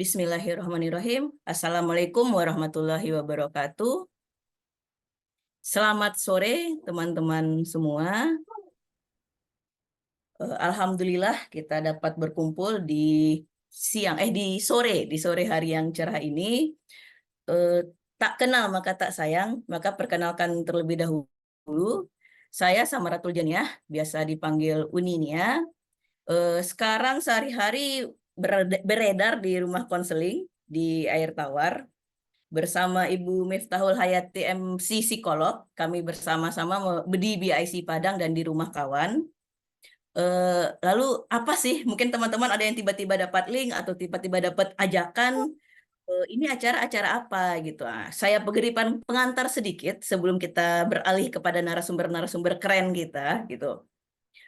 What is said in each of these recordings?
Bismillahirrahmanirrahim. Assalamualaikum warahmatullahi wabarakatuh. Selamat sore teman-teman semua. Alhamdulillah kita dapat berkumpul di sore hari yang cerah ini. Eh, Tak kenal maka tak sayang, maka perkenalkan terlebih dahulu. Saya Samaratul Janiah, biasa dipanggil Uni Nia. Sekarang sehari-hari beredar di rumah konseling di Air Tawar bersama Ibu Miftahul Hayati MC psikolog. Kami bersama-sama di BIC Padang dan di rumah kawan. Lalu apa sih? Mungkin teman-teman ada yang tiba-tiba dapat link atau tiba-tiba dapat ajakan. Ini acara-acara apa gitu. Saya beri pengantar sedikit sebelum kita beralih kepada narasumber-narasumber keren kita gitu.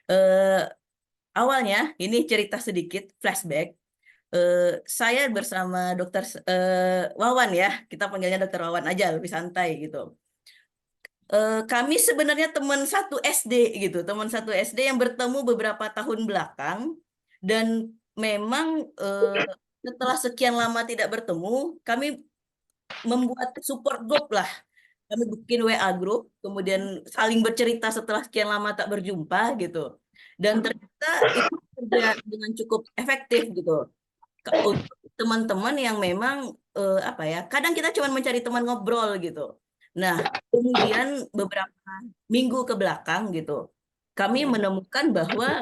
Eh, Awalnya ini cerita sedikit flashback. Saya bersama Dokter Wawan ya, kita panggilnya Dokter Wawan aja lebih santai gitu. Kami sebenarnya teman satu SD gitu, teman satu SD yang bertemu beberapa tahun belakang dan memang setelah sekian lama tidak bertemu, kami membuat support group lah. Kami bikin WA group, kemudian saling bercerita setelah sekian lama tak berjumpa gitu. Dan ternyata itu kerja dengan cukup efektif gitu untuk teman-teman yang memang apa ya, kadang kita cuma mencari teman ngobrol gitu. Nah, kemudian beberapa minggu ke belakang gitu, kami menemukan bahwa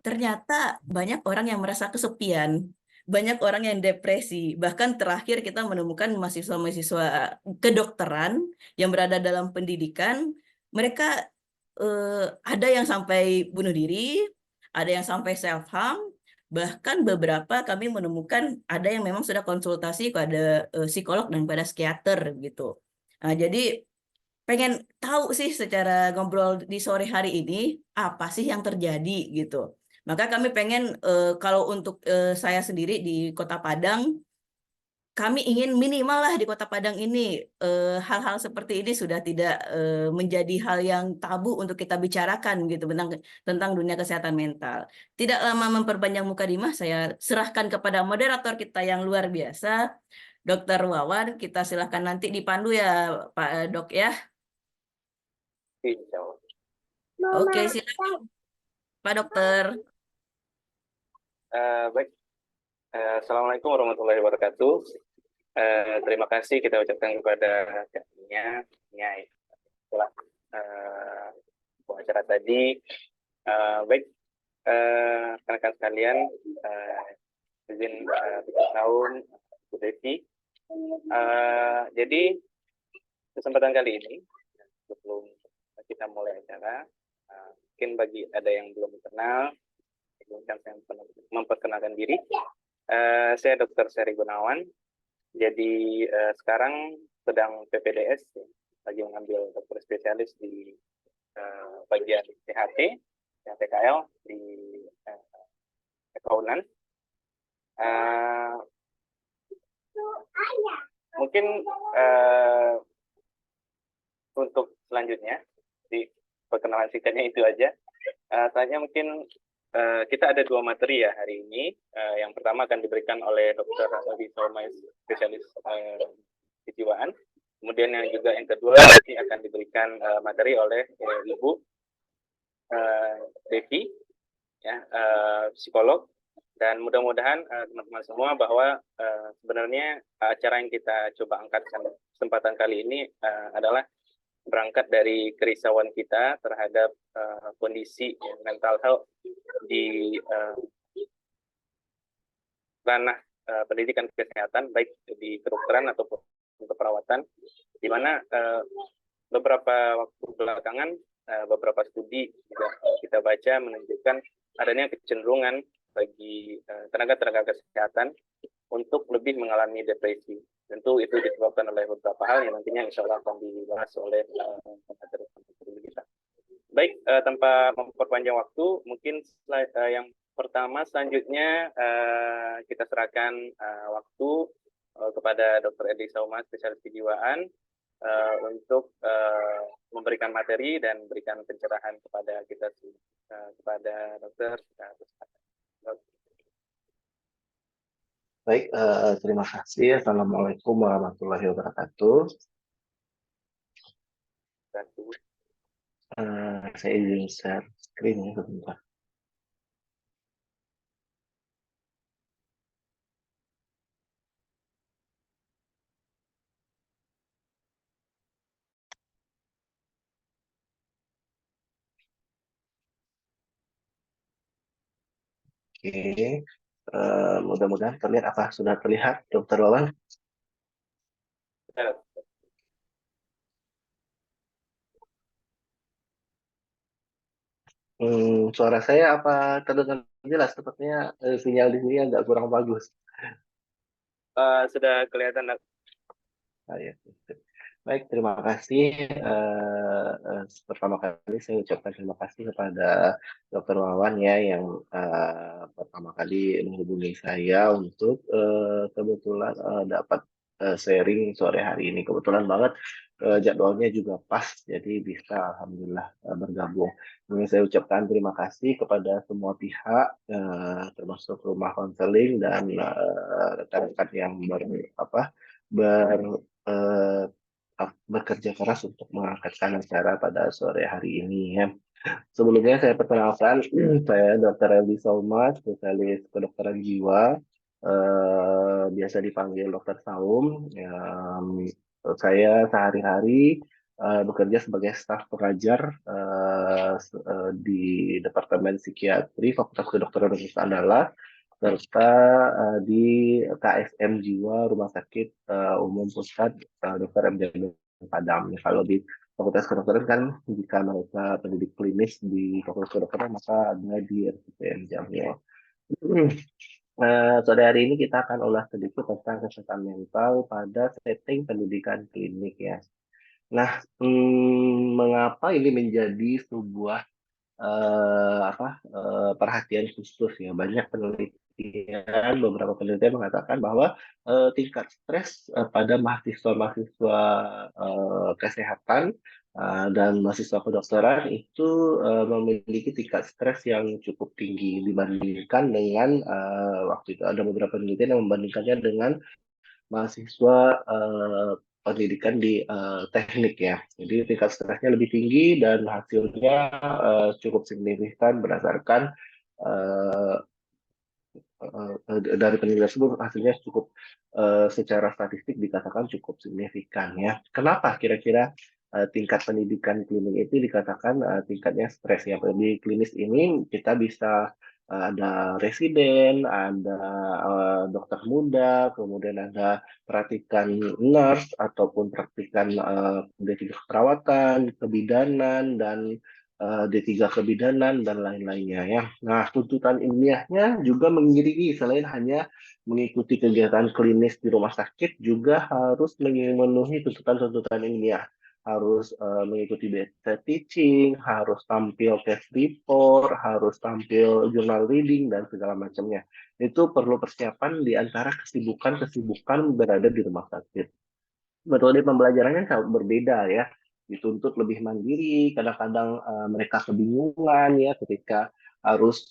ternyata banyak orang yang merasa kesepian, banyak orang yang depresi. Bahkan terakhir kita menemukan mahasiswa-mahasiswa kedokteran yang berada dalam pendidikan, mereka ada yang sampai bunuh diri, ada yang sampai self harm, bahkan beberapa kami menemukan ada yang memang sudah konsultasi pada psikolog dan pada psikiater gitu. Nah, jadi pengen tahu sih secara ngobrol di sore hari ini apa sih yang terjadi gitu. Maka kami pengen kalau untuk saya sendiri di Kota Padang, kami ingin minimal lah di Kota Padang ini hal-hal seperti ini sudah tidak menjadi hal yang tabu untuk kita bicarakan gitu tentang dunia kesehatan mental. Tidak lama memperpanjang mukadimah, saya serahkan kepada moderator kita yang luar biasa, Dokter Wawan. Kita silahkan nanti dipandu ya Pak Dok ya. Insya Allah. Oke, silakan Pak Dokter. Baik, Assalamualaikum warahmatullahi wabarakatuh. Terima kasih kita ucapkan kepada Nia setelah acara tadi. Baik, rekan-rekan sekalian, izin tahun Bu Devi. Jadi kesempatan kali ini sebelum kita mulai acara, mungkin bagi ada yang belum kenal, saya memperkenalkan diri. Saya Dr. Seri Gunawan. Jadi sekarang sedang PPDS, lagi mengambil dokter spesialis di bagian THT-KL di Kaunan. Mungkin untuk selanjutnya, di perkenalan singkatnya itu aja. Tanya mungkin kita ada dua materi ya hari ini. Yang pertama akan diberikan oleh Dr. Abi Solmais, spesialis kejiwaan. Kemudian yang kedua nanti akan diberikan materi oleh Ibu Devi, ya, psikolog. Dan mudah-mudahan teman-teman semua bahwa sebenarnya acara yang kita coba angkatkan kesempatan kali ini adalah berangkat dari kerisauan kita terhadap kondisi mental health di ranah pendidikan kesehatan, baik di kedokteran ataupun keperawatan, di mana beberapa waktu belakangan beberapa studi juga kita baca menunjukkan adanya kecenderungan bagi tenaga-tenaga kesehatan untuk lebih mengalami depresi. Tentu itu disebabkan oleh beberapa hal yang nantinya insya Allah akan dibahas oleh pemateri kita. Baik, tanpa memperpanjang waktu, mungkin yang pertama selanjutnya kita serahkan waktu kepada Dr. Edi Sauma, spesialis kejiwaan, untuk memberikan materi dan berikan pencerahan kepada kita, kepada dokter. Baik, terima kasih. Assalamualaikum warahmatullahi wabarakatuh. Satu. Saya izin share screen ya sebentar. Oke, mudah-mudahan terlihat. Apa sudah terlihat, Dokter Wawan? Ya, Suara saya apa terdengar jelas? Sepertinya sinyal di sini agak kurang bagus. sudah kelihatan. Ah, ya. Baik, terima kasih. Pertama kali saya ucapkan terima kasih kepada Dokter Wawan ya yang pertama kali menghubungi saya untuk kebetulan dapat sharing sore hari ini. Kebetulan banget jadwalnya juga pas, jadi bisa alhamdulillah bergabung. Ini saya ucapkan terima kasih kepada semua pihak, termasuk rumah konseling dan rekan-rekan yang apa ber eh, bekerja keras untuk mengangkatkan acara pada sore hari ini ya. Sebelumnya saya perkenalkan, saya Dr. Eldi Salma, spesialis kedokteran jiwa, biasa dipanggil Dokter Saum. Ya, saya sehari-hari bekerja sebagai staf pengajar di Departemen Psikiatri Fakultas Kedokteran Universitas Andalas serta di KSM Jiwa Rumah Sakit Umum Pusat Dr. M. Jamil Padam. Kalau di Fakultas Kedokteran kan jika mereka pendidik klinis di Fakultas Kedokteran maka ada di RSUPM Jamil. Sore hari ini kita akan ulas sedikit tentang kesehatan mental pada setting pendidikan klinik ya. Nah, mengapa ini menjadi sebuah perhatian khusus ya. Banyak penelitian, beberapa penelitian mengatakan bahwa tingkat stres pada mahasiswa-mahasiswa kesehatan dan mahasiswa kedokteran itu memiliki tingkat stres yang cukup tinggi dibandingkan dengan waktu itu ada beberapa penelitian yang membandingkannya dengan mahasiswa pendidikan di teknik ya. Jadi tingkat stresnya lebih tinggi dan hasilnya cukup signifikan berdasarkan eh, dari penelitian tersebut hasilnya cukup secara statistik dikatakan cukup signifikan ya. Kenapa kira-kira tingkat pendidikan klinik itu dikatakan tingkatnya stres ya? Di klinis ini kita bisa ada residen, ada dokter muda, kemudian ada praktikan nurse ataupun praktikan D3 keperawatan, kebidanan dan D3 kebidanan dan lain-lainnya ya. Nah, tuntutan ilmiahnya juga mengiringi selain hanya mengikuti kegiatan klinis di rumah sakit juga harus memenuhi tuntutan-tuntutan ilmiah. Harus mengikuti bedside teaching, harus tampil test report, harus tampil journal reading dan segala macamnya. Itu perlu persiapan di antara kesibukan-kesibukan berada di rumah sakit. Metode pembelajarannya sangat berbeda ya, dituntut lebih mandiri, kadang-kadang mereka kebingungan ya ketika harus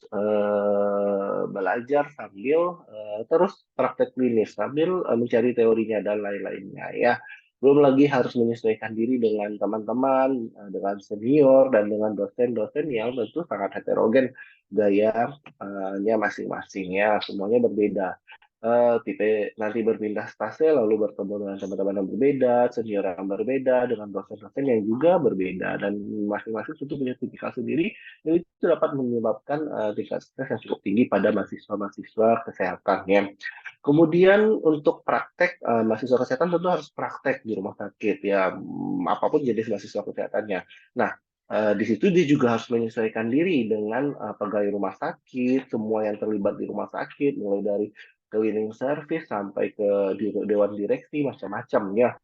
belajar sambil terus praktek klinis sambil mencari teorinya dan lain-lainnya ya. Belum lagi harus menyesuaikan diri dengan teman-teman, dengan senior dan dengan dosen-dosen yang tentu sangat heterogen gayanya masing-masing ya, semuanya berbeda. Tipe nanti berpindah stase lalu bertemu dengan teman-teman yang berbeda, senior yang berbeda, dengan dosen-dosen yang juga berbeda dan masing-masing tentu punya tipikal sendiri dan itu dapat menyebabkan tingkat stres yang cukup tinggi pada mahasiswa-mahasiswa kesehatan ya. Kemudian untuk praktek mahasiswa kesehatan tentu harus praktek di rumah sakit ya, apapun jenis mahasiswa kesehatannya. Nah, di situ dia juga harus menyesuaikan diri dengan pegawai rumah sakit, semua yang terlibat di rumah sakit, mulai dari cleaning service sampai ke dewan direksi macam-macam ya.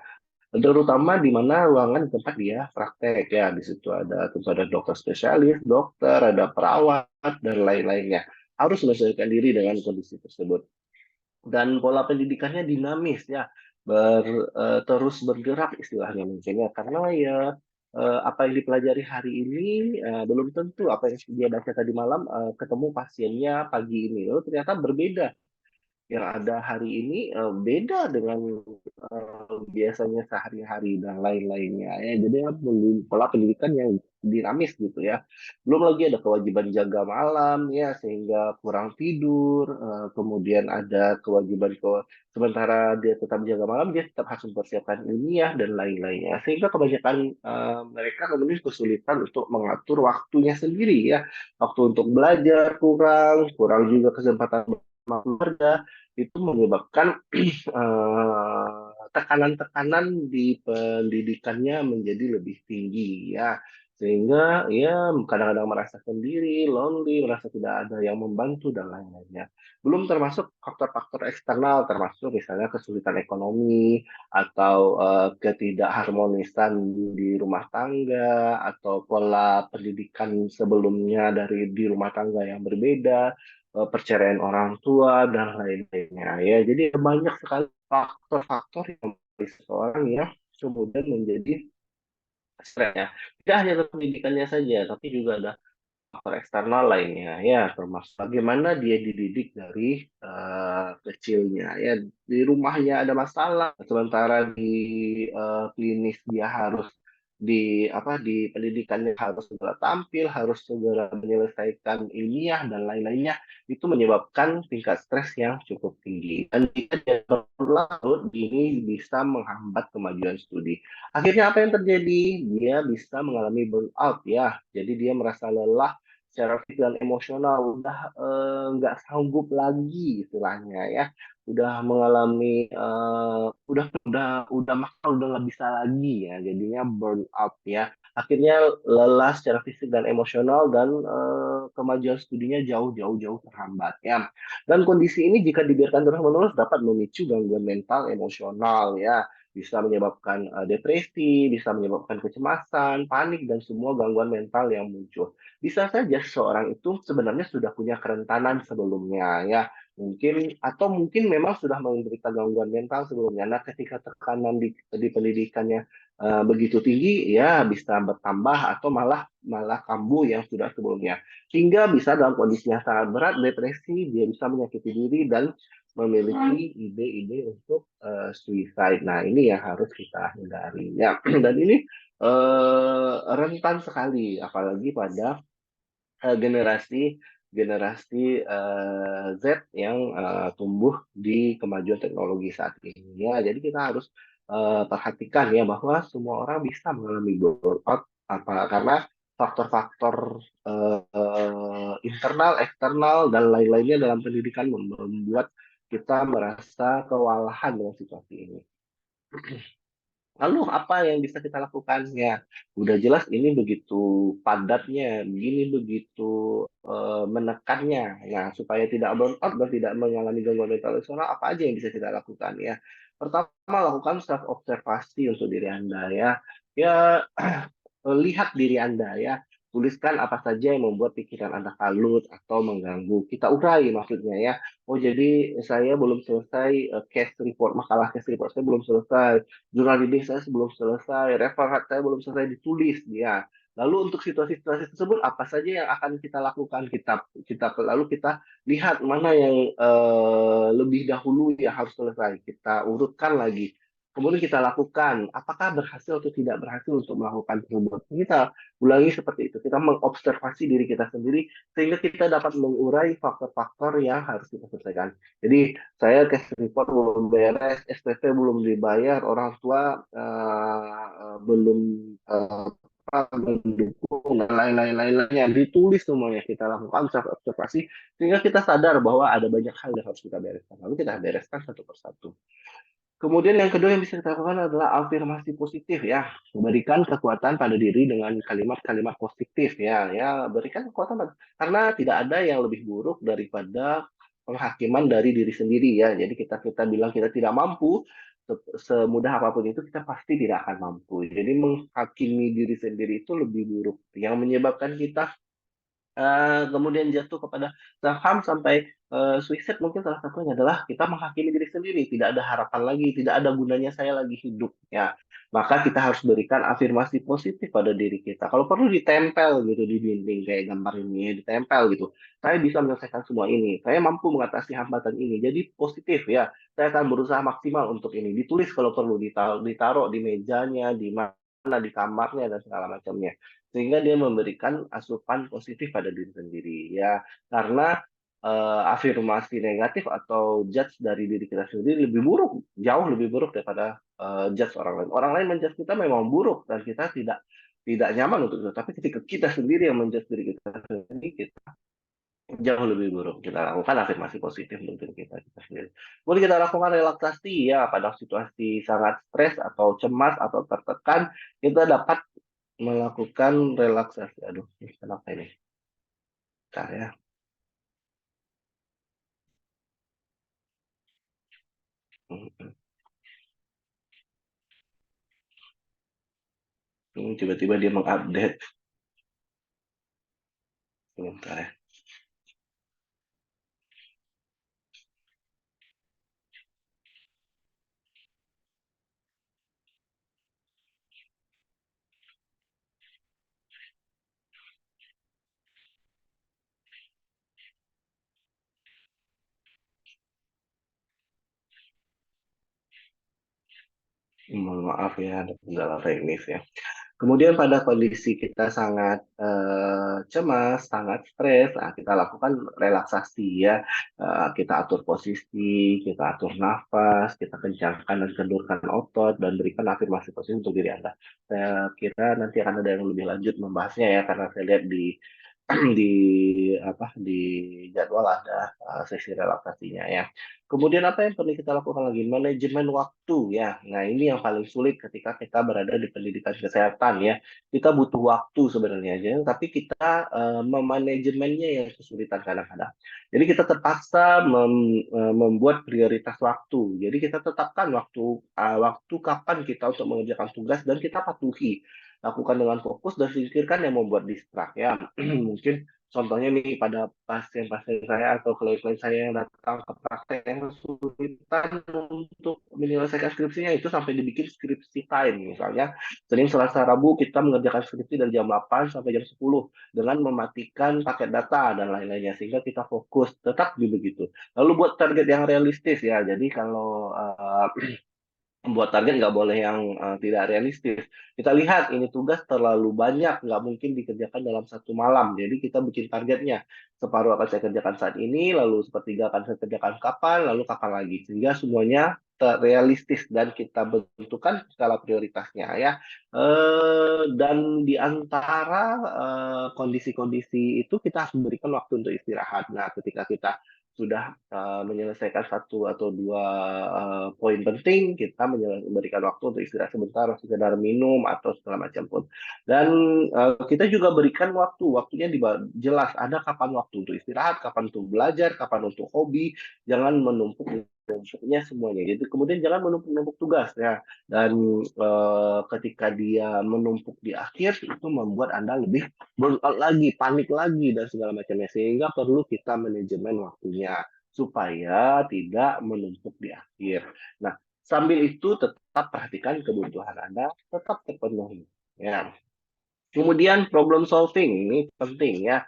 Terutama di mana ruangan tempat dia praktek ya. Di situ ada tentu ada dokter spesialis, dokter, ada perawat dan lain-lainnya. Harus menyesuaikan diri dengan kondisi tersebut. Dan pola pendidikannya dinamis ya, terus bergerak istilahnya mungkin ya. Karena ya apa yang dipelajari hari ini belum tentu apa yang dia baca tadi malam ketemu pasiennya pagi ini. Lalu ternyata berbeda yang ada hari ini beda dengan biasanya sehari-hari dan lain-lainnya ya. Jadi ya, pola pendidikan yang dinamis gitu ya. Belum lagi ada kewajiban jaga malam ya sehingga kurang tidur, kemudian ada kewajiban sementara dia tetap jaga malam dia tetap harus mempersiapkan ilmiah dan lain-lainnya. Sehingga kebanyakan mereka kemudian kesulitan untuk mengatur waktunya sendiri ya. Waktu untuk belajar kurang, kurang juga kesempatan bersama keluarga itu menyebabkan tekanan-tekanan di pendidikannya menjadi lebih tinggi ya sehingga ya kadang-kadang merasa sendiri, lonely, merasa tidak ada yang membantu dan lain-lainnya. Belum termasuk faktor-faktor eksternal termasuk misalnya kesulitan ekonomi atau ketidakharmonisan di rumah tangga atau pola pendidikan sebelumnya dari di rumah tangga yang berbeda, perceraian orang tua dan lain-lainnya ya. Jadi banyak sekali faktor-faktor yang membuat seseorang ya kemudian menjadi stres ya. Tidak hanya ke pendidikannya saja, tapi juga ada faktor eksternal lainnya ya, termasuk bagaimana dia dididik dari kecilnya ya. Di rumahnya ada masalah, sementara di klinis dia harus di apa di pendidikannya harus segera tampil, harus segera menyelesaikan ilmiah dan lain-lainnya, itu menyebabkan tingkat stres yang cukup tinggi. Dan jika dia berlarut, ini bisa menghambat kemajuan studi. Akhirnya apa yang terjadi? Dia bisa mengalami burnout ya. Jadi dia merasa lelah secara fisik dan emosional, udah nggak sanggup lagi istilahnya ya. Udah mengalami udah mahal udah nggak bisa lagi ya. Jadinya burnout ya. Akhirnya lelah secara fisik dan emosional dan kemajuan studinya jauh-jauh terhambat ya. Dan kondisi ini jika dibiarkan terus-menerus dapat memicu gangguan mental emosional ya, bisa menyebabkan depresi, bisa menyebabkan kecemasan, panik, dan semua gangguan mental yang muncul. Bisa saja seseorang itu sebenarnya sudah punya kerentanan sebelumnya, ya. Mungkin memang sudah menderita gangguan mental sebelumnya. Nah, ketika tekanan di pendidikannya begitu tinggi, ya bisa bertambah atau malah malah kambuh yang sudah sebelumnya. Hingga bisa dalam kondisi yang sangat berat, depresi, dia bisa menyakiti diri dan memiliki ide-ide untuk suicide. Nah, ini yang harus kita hindari. Ya, dan ini rentan sekali, apalagi pada generasi generasi Z yang tumbuh di kemajuan teknologi saat ini. Ya, jadi kita harus perhatikan ya bahwa semua orang bisa mengalami burnout apa karena faktor-faktor internal, eksternal dan lain-lainnya dalam pendidikan membuat kita merasa kewalahan dengan situasi ini. Lalu apa yang bisa kita lakukan? Ya, udah jelas ini begitu padatnya, ini begitu menekannya. Nah, supaya tidak burn out dan tidak mengalami gangguan mental emosional, apa aja yang bisa kita lakukan ya? Pertama, lakukan self observasi untuk diri Anda ya. Ya, lihat diri Anda ya. Tuliskan apa saja yang membuat pikiran Anda kalut atau mengganggu. Kita urai maksudnya ya. Oh, jadi saya belum selesai case report, makalah case report saya belum selesai, jurnal reading saya belum selesai, referat saya belum selesai ditulis dia. Lalu untuk situasi-situasi tersebut apa saja yang akan kita lakukan? Kita lalu kita lihat mana yang lebih dahulu yang harus selesai. Kita urutkan lagi. Kemudian kita lakukan, apakah berhasil atau tidak berhasil untuk melakukan tersebut. Kita ulangi seperti itu. Kita mengobservasi diri kita sendiri sehingga kita dapat mengurai faktor-faktor yang harus kita selesaikan. Jadi saya cash report belum beres, SPP belum dibayar, orang tua belum mendukung dan lain-lainnya ditulis semuanya kita lakukan self observasi sehingga kita sadar bahwa ada banyak hal yang harus kita bereskan lalu kita bereskan satu persatu. Kemudian yang kedua yang bisa kita lakukan adalah afirmasi positif ya. Berikan kekuatan pada diri dengan kalimat-kalimat positif ya. Ya, berikan kekuatan karena tidak ada yang lebih buruk daripada penghakiman dari diri sendiri ya. Jadi kita bilang kita tidak mampu, semudah apapun itu kita pasti tidak akan mampu. Jadi menghakimi diri sendiri itu lebih buruk. Yang menyebabkan kita kemudian jatuh kepada saham sampai suicide mungkin salah satunya adalah kita menghakimi diri sendiri, tidak ada harapan lagi, tidak ada gunanya saya lagi hidup. Ya, maka kita harus berikan afirmasi positif pada diri kita. Kalau perlu ditempel gitu di dinding kayak gambar ini, ya, ditempel gitu. Saya bisa menyelesaikan semua ini. Saya mampu mengatasi hambatan ini. Jadi positif ya. Saya akan berusaha maksimal untuk ini. Ditulis kalau perlu, ditaruh di mejanya, di mana, di kamarnya dan segala macamnya. Sehingga dia memberikan asupan positif pada diri sendiri ya. Karena afirmasi negatif atau judge dari diri kita sendiri lebih buruk, jauh lebih buruk daripada judge orang lain. Orang lain menjudge kita memang buruk dan kita tidak nyaman untuk itu. Tapi ketika kita sendiri yang menjudge diri kita sendiri, kita jauh lebih buruk. Kita lakukan afirmasi positif untuk diri kita sendiri. Kemudian kita lakukan relaksasi ya pada situasi sangat stres atau cemas atau tertekan, kita dapat melakukan relaksasi. Aduh, ini kenapa ini? Bentar ya. Hmm, tiba-tiba dia mengupdate. Bentar ya. Mohon maaf ya, ada kendala teknis ya. Kemudian pada kondisi kita sangat cemas, sangat stres, nah, kita lakukan relaksasi ya. Kita atur posisi, kita atur nafas, kita kencangkan dan kendurkan otot, dan berikan afirmasi positif untuk diri Anda. Saya kira nanti akan ada yang lebih lanjut membahasnya ya, karena saya lihat di di di jadwal ada sesi relaksasinya ya. Kemudian apa yang perlu kita lakukan lagi? Manajemen waktu ya. Nah, ini yang paling sulit ketika kita berada di pendidikan kesehatan ya. Kita butuh waktu sebenarnya aja, tapi kita memanajemennya yang kesulitan kadang-kadang. Jadi kita terpaksa membuat prioritas waktu. Jadi kita tetapkan waktu kapan kita untuk mengerjakan tugas dan kita patuhi. Lakukan dengan fokus dan singkirkan yang membuat distrak ya. Mungkin contohnya nih pada pasien-pasien saya atau klien-klien saya yang datang ke praktek yang kesulitan untuk menyelesaikan skripsinya itu sampai dibikin skripsi time. Misalnya Senin, Selasa, Rabu kita mengerjakan skripsi dari jam 8 sampai jam 10 dengan mematikan paket data dan lain-lainnya sehingga kita fokus tetap di begitu. Lalu buat target yang realistis ya. Jadi kalau membuat target nggak boleh yang tidak realistis. Kita lihat ini tugas terlalu banyak, nggak mungkin dikerjakan dalam satu malam. Jadi kita bikin targetnya. Separuh akan saya kerjakan saat ini, lalu sepertiga akan saya kerjakan kapan, lalu kapan lagi. Sehingga semuanya realistis dan kita bentukkan skala prioritasnya ya. Dan di antara kondisi-kondisi itu kita harus memberikan waktu untuk istirahat. Nah, ketika kita sudah menyelesaikan satu atau dua poin penting, kita memberikan waktu untuk istirahat sebentar, sekedar minum atau segala macam pun. Dan kita juga berikan waktunya jelas ada kapan waktu untuk istirahat, kapan untuk belajar, kapan untuk hobi, jangan menumpuknya semuanya. Jadi kemudian jangan menumpuk-numpuk tugas ya. Dan ketika dia menumpuk di akhir itu membuat Anda lebih burnout lagi, panik lagi dan segala macamnya. Sehingga perlu kita manajemen waktunya supaya tidak menumpuk di akhir. Nah, sambil itu tetap perhatikan kebutuhan Anda tetap terpenuhi. Ya. Kemudian problem solving ini penting ya,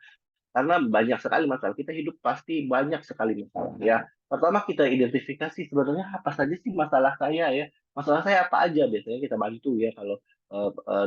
karena banyak sekali masalah. Kita hidup pasti banyak sekali masalah ya. Pertama kita identifikasi sebenarnya apa saja sih masalah saya ya. Masalah saya apa aja biasanya kita bantu ya kalau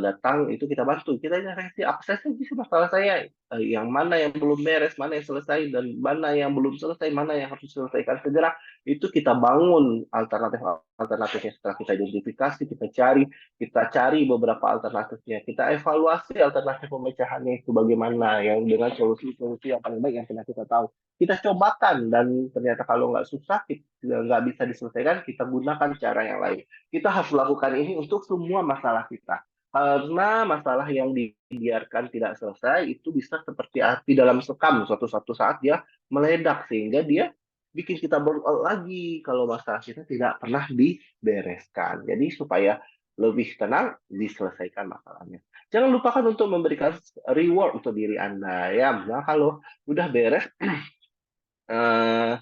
datang itu kita bantu. Kita identifikasi apa saja sih masalah saya, yang mana yang belum beres, mana yang selesai dan mana yang belum selesai, mana yang harus diselesaikan segera. Itu kita bangun alternatifnya setelah kita identifikasi, kita cari beberapa alternatifnya, kita evaluasi alternatif pemecahannya itu bagaimana, yang dengan solusi-solusi yang paling baik yang pernah kita tahu. Kita cobakan dan ternyata kalau nggak susah, nggak bisa diselesaikan, kita gunakan cara yang lain. Kita harus lakukan ini untuk semua masalah kita. Karena masalah yang dibiarkan tidak selesai itu bisa seperti api dalam sekam, suatu saat dia meledak sehingga dia bikin kita burn out lagi kalau masalah kita tidak pernah dibereskan. Jadi supaya lebih tenang, diselesaikan masalahnya. Jangan lupakan untuk memberikan reward untuk diri Anda ya. Nah, kalau udah beres, eh,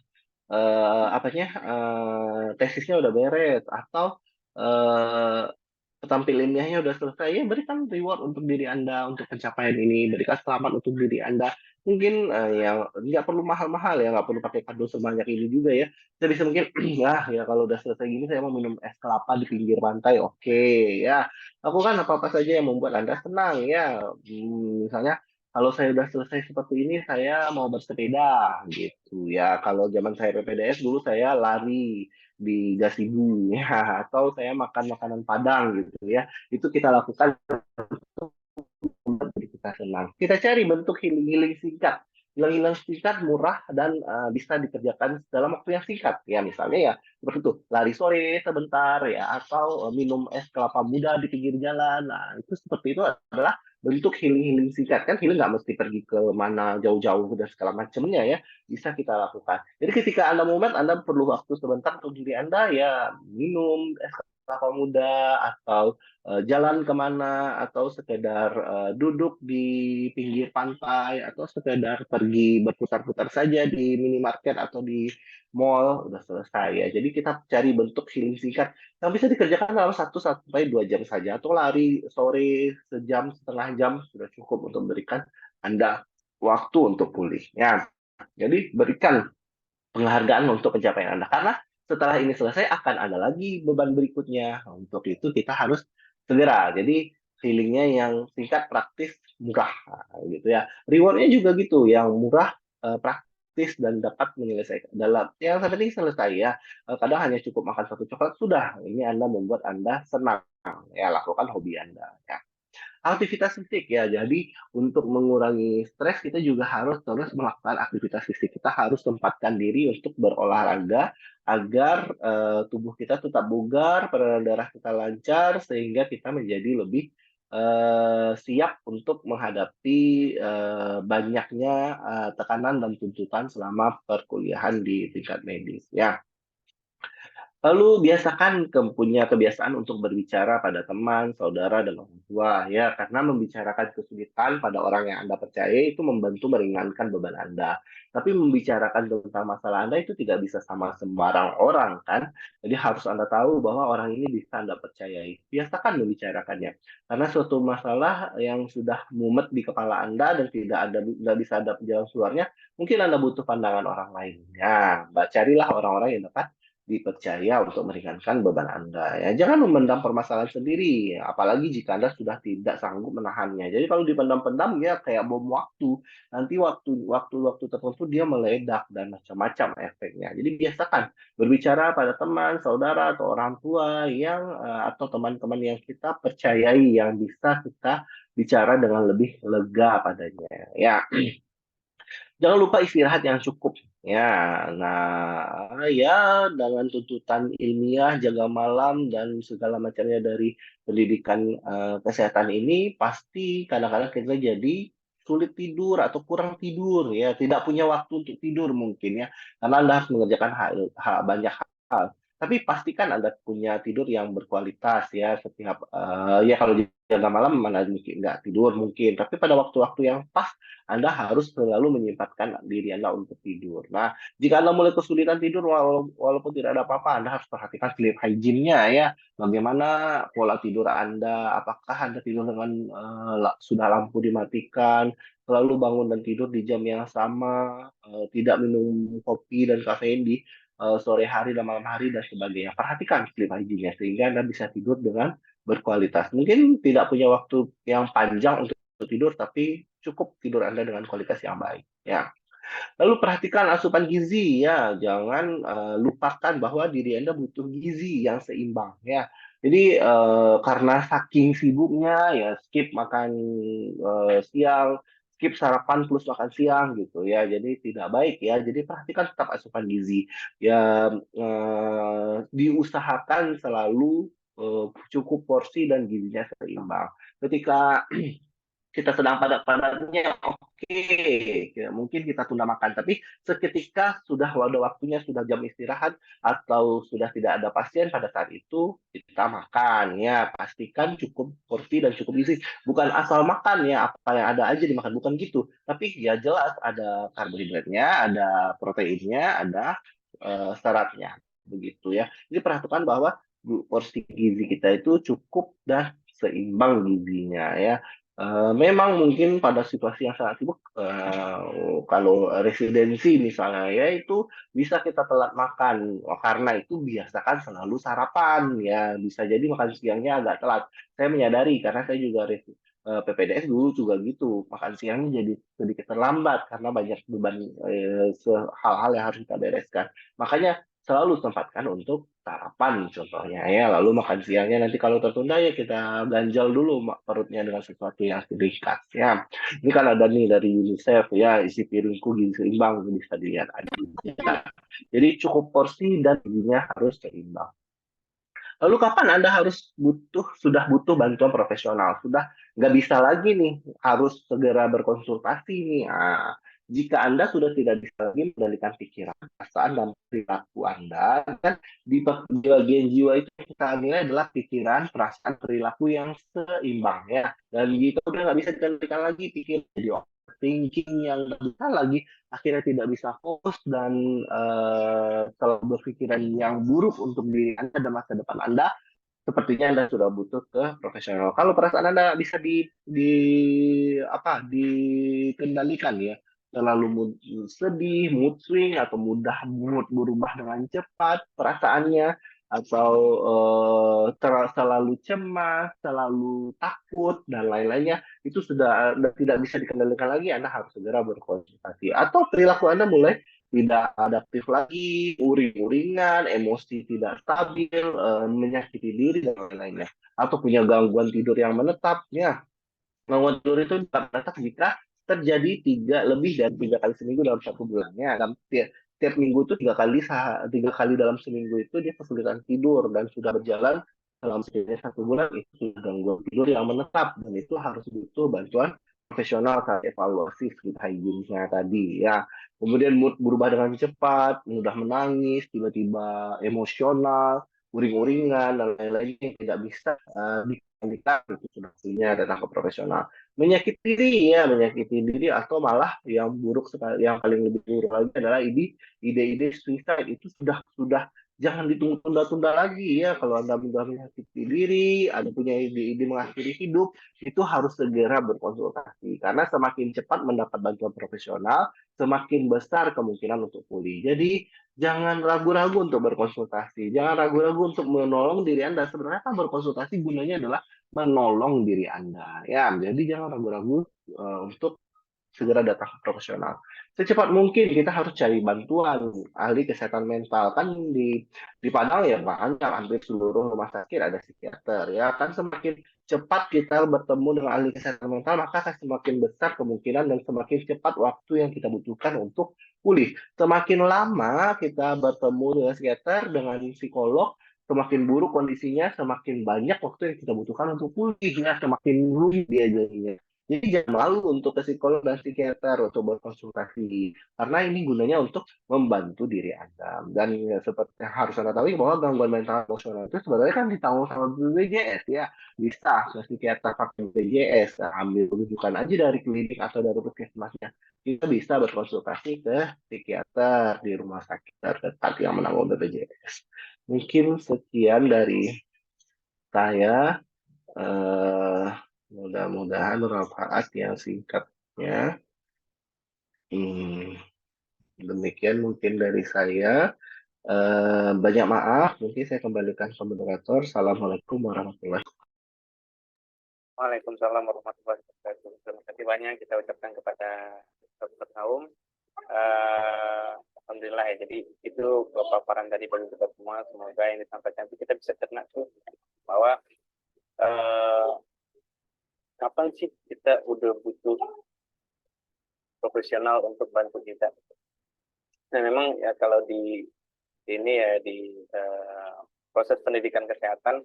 tesisnya udah beres atau eh, tampil ilmiahnya udah selesai, ya berikan reward untuk diri Anda untuk pencapaian ini, berikan selamat untuk diri Anda. Mungkin yang nggak perlu mahal-mahal ya, nggak perlu pakai kado sebanyak ini juga ya. Jadi bisa mungkin, ya kalau udah selesai gini saya mau minum es kelapa di pinggir pantai, oke ya. Lakukan apa-apa saja yang membuat Anda senang ya. Misalnya kalau saya udah selesai seperti ini, saya mau bersepeda gitu ya. Kalau zaman saya PPDS dulu saya lari di Gasibu ya, atau saya makan makanan Padang gitu ya. Itu kita lakukan untuk kita senang. Kita cari bentuk healing-healing singkat. Healing-healing singkat murah dan bisa dikerjakan dalam waktu yang singkat. Ya misalnya ya seperti itu, lari sore sebentar ya, atau minum es kelapa muda di pinggir jalan. Nah, itu seperti itu adalah bentuk healing-healing singkat. Kan healing nggak mesti pergi ke mana jauh-jauh dan segala macamnya ya. Bisa kita lakukan. Jadi ketika Anda momen, Anda perlu waktu sebentar untuk diri Anda, ya minum es kelapa muda, atau jalan kemana, atau sekedar duduk di pinggir pantai, atau sekedar pergi berputar-putar saja di minimarket atau di mall, udah selesai ya. Jadi kita cari bentuk healing singkat yang bisa dikerjakan dalam 1 sampai 2 jam saja, atau lari sore sejam setengah jam sudah cukup untuk memberikan Anda waktu untuk pulih. Ya, jadi berikan penghargaan untuk pencapaian Anda. Karena setelah ini selesai akan ada lagi beban berikutnya. Untuk itu kita harus segera. Jadi feelingnya yang singkat, praktis, murah. Nah, gitu ya. Rewardnya juga gitu, yang murah, praktis, dan dapat menyelesaikan. Dalam yang penting selesai ya. Kadang hanya cukup makan 1 coklat sudah. Ini Anda membuat Anda senang. Ya, lakukan hobi Anda. Ya, aktivitas fisik ya. Jadi untuk mengurangi stres kita juga harus terus melakukan aktivitas fisik. Kita harus sempatkan diri untuk berolahraga agar tubuh kita tetap bugar, peredaran darah kita lancar sehingga kita menjadi lebih siap untuk menghadapi banyaknya tekanan dan tuntutan selama perkuliahan di tingkat medis ya. Lalu biasakan punya kebiasaan untuk berbicara pada teman, saudara, dan orang tua ya, karena membicarakan kesulitan pada orang yang Anda percaya itu membantu meringankan beban Anda. Tapi membicarakan tentang masalah Anda itu tidak bisa sama sembarang orang kan. Jadi harus Anda tahu bahwa orang ini bisa Anda percayai. Biasakan membicarakannya. Karena suatu masalah yang sudah mumet di kepala Anda dan nggak bisa ada jalan keluarnya, mungkin Anda butuh pandangan orang lain. Ya, carilah orang-orang yang dapat dipercaya untuk meringankan beban Anda. Ya, jangan memendam permasalahan sendiri, apalagi jika Anda sudah tidak sanggup menahannya. Jadi kalau dipendam-pendam ya kayak bom waktu. Nanti waktu-waktu tertentu dia meledak dan macam-macam efeknya. Jadi biasakan berbicara pada teman, saudara, atau orang tua yang atau teman-teman yang kita percayai, yang bisa kita bicara dengan lebih lega padanya. Ya, jangan lupa istirahat yang cukup. Ya, nah ya dengan tuntutan ilmiah, jaga malam dan segala macamnya dari pendidikan kesehatan ini, pasti kadang-kadang kita jadi sulit tidur atau kurang tidur ya, tidak punya waktu untuk tidur mungkin ya, karena Anda harus mengerjakan banyak hal. Tapi pastikan Anda punya tidur yang berkualitas ya, setiap ya kalau jaga malam mana mungkin nggak tidur mungkin, tapi pada waktu-waktu yang pas anda harus selalu menyempatkan diri Anda untuk tidur. Nah, jika Anda mulai kesulitan tidur, walaupun tidak ada apa-apa, Anda harus perhatikan sleep hygiene-nya ya. Bagaimana pola tidur Anda? Apakah Anda tidur dengan sudah lampu dimatikan, selalu bangun dan tidur di jam yang sama, tidak minum kopi dan kafein di sore hari dan malam hari dan sebagainya. Perhatikan sleep hygiene-nya sehingga Anda bisa tidur dengan berkualitas. Mungkin tidak punya waktu yang panjang untuk tidur, tapi cukup tidur Anda dengan kualitas yang baik. Ya. Lalu perhatikan asupan gizi ya, jangan lupakan bahwa diri Anda butuh gizi yang seimbang ya. Jadi karena saking sibuknya ya skip makan siang, skip sarapan plus makan siang gitu ya. Jadi tidak baik ya. Jadi perhatikan tetap asupan gizi. Ya diusahakan selalu cukup porsi dan gizinya seimbang. Ketika kita sedang padat-padatnya, oke, ya, mungkin kita tunda makan. Tapi seketika sudah ada waktunya, sudah jam istirahat, atau sudah tidak ada pasien pada saat itu, kita makan. Ya, pastikan cukup porsi dan cukup isi. Bukan asal makan ya, apa yang ada aja dimakan. Bukan gitu. Tapi ya jelas ada karbohidratnya, ada proteinnya, ada seratnya. Begitu ya. Jadi perhatikan bahwa porsi gizi kita itu cukup dan seimbang gizinya ya. Memang mungkin pada situasi yang sangat sibuk, kalau residensi misalnya, ya itu bisa kita telat makan. Karena itu biasakan selalu sarapan, ya bisa jadi makan siangnya agak telat. Saya menyadari karena saya juga PPDS dulu juga gitu, makan siangnya jadi sedikit terlambat karena banyak beban, hal-hal yang harus kita bereskan. Makanya selalu sempatkan untuk sarapan contohnya ya, lalu makan siangnya nanti kalau tertunda ya kita ganjal dulu perutnya dengan sesuatu yang ringkas ya. Ini kan ada nih dari UNICEF ya, isi piringku gizi seimbang, bisa dilihat aja ya. Jadi cukup porsi dan gizinya harus seimbang. Lalu kapan Anda sudah butuh bantuan profesional? Sudah nggak bisa lagi nih, harus segera berkonsultasi nih. Jika Anda sudah tidak bisa lagi mengendalikan pikiran, perasaan, dan perilaku Anda, kan di bagian jiwa itu kita nilai adalah pikiran, perasaan, perilaku yang seimbang ya. Dan jika udah nggak bisa dikendalikan lagi, pikiran jadi overthinking yang nggak bisa lagi, akhirnya tidak bisa fokus dan selalu berpikiran yang buruk untuk diri Anda dan masa depan Anda, sepertinya Anda sudah butuh ke profesional. Kalau perasaan Anda bisa dikendalikan ya, terlalu sedih, mood swing, atau mudah mood berubah dengan cepat perasaannya, atau selalu cemas, selalu takut, dan lain-lainnya, itu sudah tidak bisa dikendalikan lagi, Anda harus segera berkonsultasi. Atau perilaku Anda mulai tidak adaptif lagi, uring-uringan, emosi tidak stabil, menyakiti diri, dan lain-lainnya. Atau punya gangguan tidur yang menetap, ya. Gangguan tidur itu menetap jika terjadi lebih dari 3 kali seminggu dalam 1 bulan. Ya, dalam tiap minggu itu 3 kali dalam seminggu itu dia kesulitan tidur dan sudah berjalan dalam setidaknya 1 bulan, itu sudah gangguan tidur yang menetap dan itu harus butuh bantuan profesional saat evaluasi sleep hygiene-nya tadi ya. Kemudian mood berubah dengan cepat, mudah menangis, tiba-tiba emosional, uring-uringan, dan lain-lain yang tidak bisa dikendalikan, itu sudah punya datang ke profesional. Menyakiti diri atau malah yang buruk sekali, yang paling lebih buruk lagi adalah ide-ide suicide. Itu sudah jangan ditunda-tunda lagi ya. Kalau Anda sudah menyakiti diri, Anda punya ide-ide mengakhiri hidup, itu harus segera berkonsultasi karena semakin cepat mendapat bantuan profesional, semakin besar kemungkinan untuk pulih. Jadi jangan ragu-ragu untuk berkonsultasi, jangan ragu-ragu untuk menolong diri Anda. Sebenarnya kan berkonsultasi gunanya adalah menolong diri Anda. Ya, jadi jangan ragu-ragu untuk segera datang ke profesional. Secepat mungkin kita harus cari bantuan ahli kesehatan mental. Kan di Padang ya banyak, hampir seluruh rumah sakit ada psikiater. Ya kan semakin cepat kita bertemu dengan ahli kesehatan mental, maka akan semakin besar kemungkinan dan semakin cepat waktu yang kita butuhkan untuk pulih. Semakin lama kita bertemu dengan psikiater, dengan psikolog, semakin buruk kondisinya, semakin banyak waktu yang kita butuhkan untuk pulih, ya, semakin rugi dia jadinya. Jadi jangan malu untuk ke psikolog dan psikiater untuk berkonsultasi, karena ini gunanya untuk membantu diri Anda. Dan ya, seperti yang harus Anda tahu bahwa gangguan mental emosional itu sebenarnya kan ditanggung sama BPJS ya. Bisa ke psikiater pakai BPJS, ambil rujukan aja dari klinik atau dari puskesmasnya. Kita bisa berkonsultasi ke psikiater di rumah sakit terdekat yang menanggung BPJS. Mungkin sekian dari saya. Eh, Mudah-mudahan bermanfaat yang singkatnya. Hmm, Demikian mungkin dari saya. Banyak maaf, mungkin saya kembalikan ke moderator. Assalamualaikum warahmatullahi wabarakatuh. Waalaikumsalam warahmatullahi wabarakatuh. Terima kasih banyak kita ucapkan kepada Dr. Naum. Alhamdulillah ya. Jadi itu paparan tadi bagi kita semua. Semoga yang disampaikan itu kita bisa cerna tuh bahwa kapan sih kita udah butuh profesional untuk bantu kita. Nah memang ya kalau di proses pendidikan kesehatan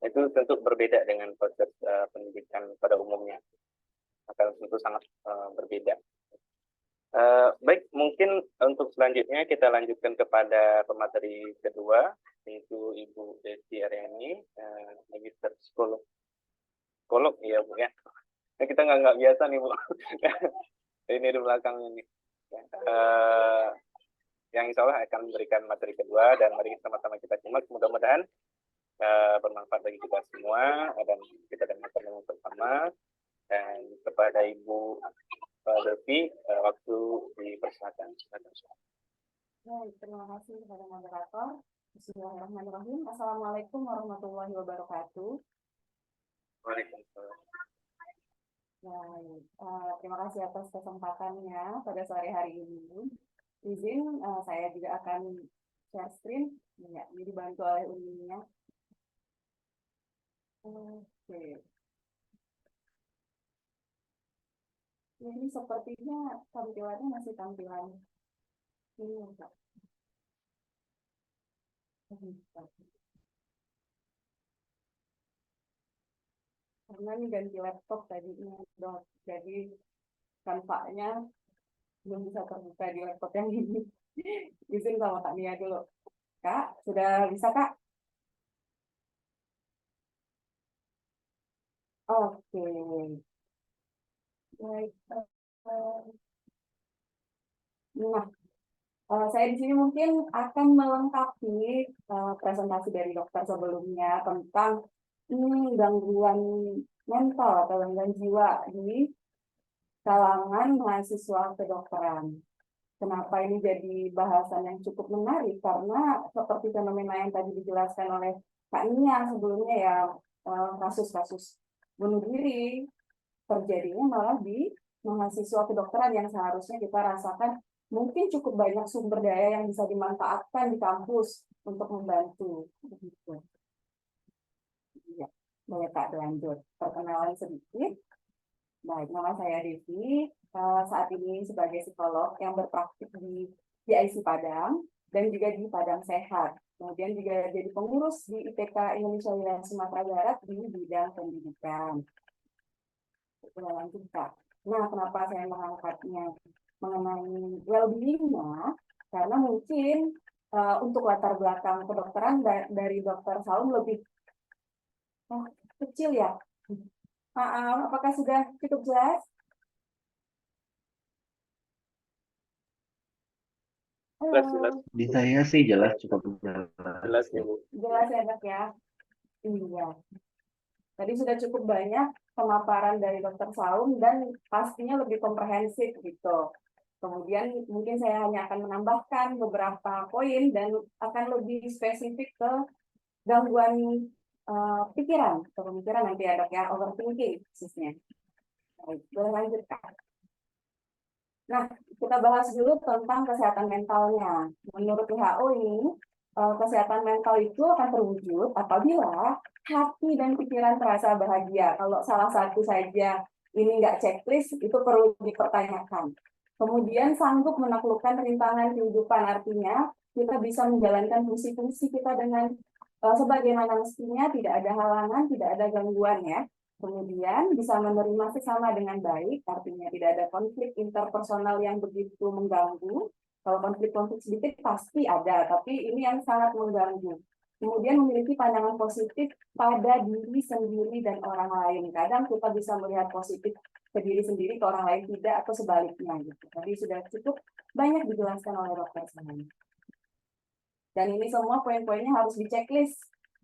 itu tentu berbeda dengan proses pendidikan pada umumnya. akan tentu sangat berbeda. Baik, mungkin untuk selanjutnya kita lanjutkan kepada pemateri kedua, yaitu Ibu Desi Aryani, Magister Psikolog. Psikolog, ya Bu ya. Nah, kita nggak biasa nih Bu. Ini di belakang ini. Yang insya Allah akan memberikan materi kedua, dan mari sama-sama kita simak. Mudah-mudahan bermanfaat bagi kita semua, dan kita dengarkan bersama. Dan kepada Ibu Delvi, waktu dipersilakan. Baik, terima kasih kepada moderator. Bismillahirrahmanirrahim. Assalamualaikum warahmatullahi wabarakatuh. Waalaikumsalam. Baik, terima kasih atas kesempatannya pada sore hari ini. Izin saya juga akan share screen, ya, ini dibantu oleh Uninya. Oke. Ini sepertinya tampilannya masih tampilan ini, Kak. Karena ini ganti laptop tadinya, Dok. Jadi tampaknya belum bisa terbuka di laptop yang ini. Izin sama Kak Nia dulu. Kak, sudah bisa, Kak? Oke. Baik. Nah, saya di sini mungkin akan melengkapi presentasi dari dokter sebelumnya tentang gangguan mental atau gangguan jiwa di kalangan mahasiswa kedokteran. Kenapa ini jadi bahasan yang cukup menarik? Karena seperti fenomena yang tadi dijelaskan oleh Kak Nia sebelumnya, ya, kasus-kasus bunuh diri terjadinya malah di mahasiswa kedokteran yang seharusnya kita rasakan mungkin cukup banyak sumber daya yang bisa dimanfaatkan di kampus untuk membantu. Begitu. Ya, boleh Kak lanjut. Perkenalan sedikit. Baik, nama saya Devi. Saat ini sebagai psikolog yang berpraktik di IC Padang dan juga di Padang Sehat. Kemudian juga jadi pengurus di IPK Indonesia Wilayah Sumatera Barat di bidang pendidikan. Lanjut, Kak. Nah, kenapa saya mengangkatnya mengenai well-being-nya? Karena mungkin untuk latar belakang kedokteran dari Dokter Saum lebih kecil ya. Apakah sudah cukup jelas? Jelas. Di saya sih jelas, cukup jelas. Jelas ya Bu. Jelas ya, Dok ya. Iya. Tadi sudah cukup banyak pemaparan dari Dokter Saum dan pastinya lebih komprehensif gitu. Kemudian mungkin saya hanya akan menambahkan beberapa poin dan akan lebih spesifik ke gangguan pikiran atau pemikiran nanti ya, Dok ya, overthinking khususnya. Baik, boleh lanjut, Kak. Nah, kita bahas dulu tentang kesehatan mentalnya. Menurut WHO ini, kesehatan mental itu akan terwujud apabila hati dan pikiran terasa bahagia. Kalau salah satu saja ini nggak checklist, itu perlu dipertanyakan. Kemudian sanggup menaklukkan rintangan kehidupan, artinya kita bisa menjalankan fungsi-fungsi kita dengan sebagaimana mestinya, tidak ada halangan, tidak ada gangguan ya. Kemudian bisa menerima sesama dengan baik, artinya tidak ada konflik interpersonal yang begitu mengganggu. Kalau konflik-konflik sedikit pasti ada, tapi ini yang sangat mengganggu. Kemudian memiliki pandangan positif pada diri sendiri dan orang lain. Kadang kita bisa melihat positif ke diri sendiri, ke orang lain tidak, atau sebaliknya. Gitu. Tadi sudah cukup banyak dijelaskan oleh dokter semuanya. Dan ini semua poin-poinnya harus diceklis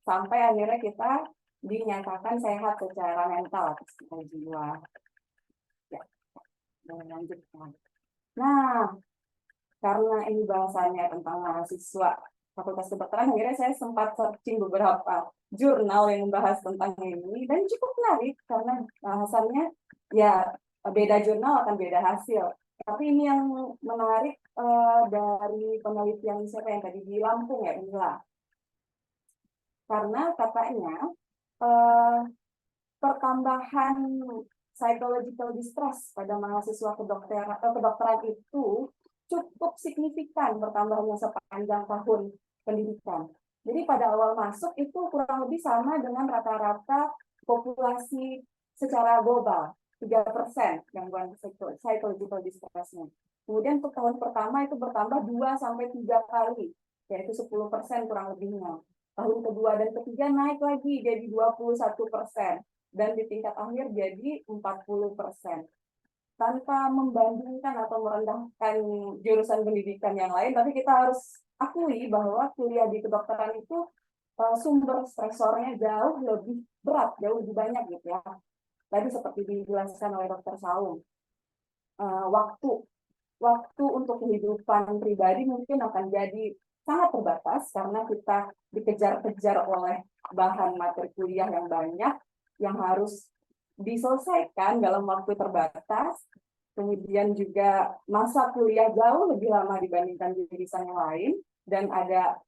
sampai akhirnya kita dinyatakan sehat secara mental atau secara jiwa. Ya, lanjutkan. Nah, karena ini bahasannya tentang mahasiswa Fakultas Kedokteran, akhirnya saya sempat searching beberapa jurnal yang membahas tentang ini dan cukup menarik karena bahasannya ya beda jurnal akan beda hasil. Tapi ini yang menarik dari penelitian siapa yang tadi di Lampung ya, Mila. Karena katanya pertambahan psychological distress pada mahasiswa kedokteran itu cukup signifikan pertambahannya sepanjang tahun pendidikan. Jadi pada awal masuk itu kurang lebih sama dengan rata-rata populasi secara global. 3% gangguan psychological distress-nya. Kemudian untuk tahun pertama itu bertambah 2 sampai 3 kali, yaitu 10% kurang lebihnya. Tahun kedua dan ketiga naik lagi jadi 21%, dan di tingkat akhir jadi 40%. Tanpa membandingkan atau merendahkan jurusan pendidikan yang lain, tapi kita harus akui bahwa kuliah di kedokteran itu sumber stresornya jauh lebih berat, jauh lebih banyak gitu ya. Tadi seperti dijelaskan oleh Dr. Saung, waktu untuk kehidupan pribadi mungkin akan jadi sangat terbatas karena kita dikejar-kejar oleh bahan materi kuliah yang banyak yang harus diselesaikan dalam waktu terbatas. Kemudian juga masa kuliah jauh lebih lama dibandingkan jurusan yang lain, dan ada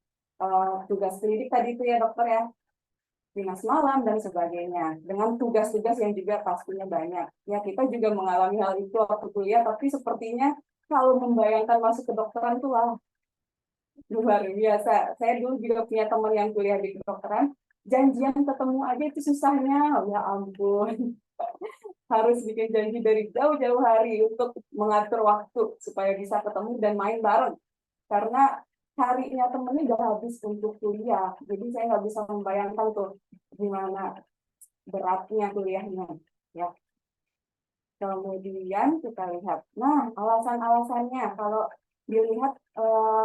tugas klinik tadi itu ya dokter ya, dinas malam dan sebagainya, dengan tugas-tugas yang juga pastinya banyak. Ya kita juga mengalami hal itu waktu kuliah, tapi sepertinya kalau membayangkan masuk kedokteran tuh lah luar biasa. Saya dulu juga punya teman yang kuliah di kedokteran, janjian ketemu aja itu susahnya, ya ampun. Harus bikin janji dari jauh-jauh hari untuk mengatur waktu supaya bisa ketemu dan main bareng. Karena harinya temennya udah habis untuk kuliah, jadi saya nggak bisa membayangkan tuh gimana beratnya kuliahnya. Ya. Kemudian kita lihat, nah alasan-alasannya kalau dilihat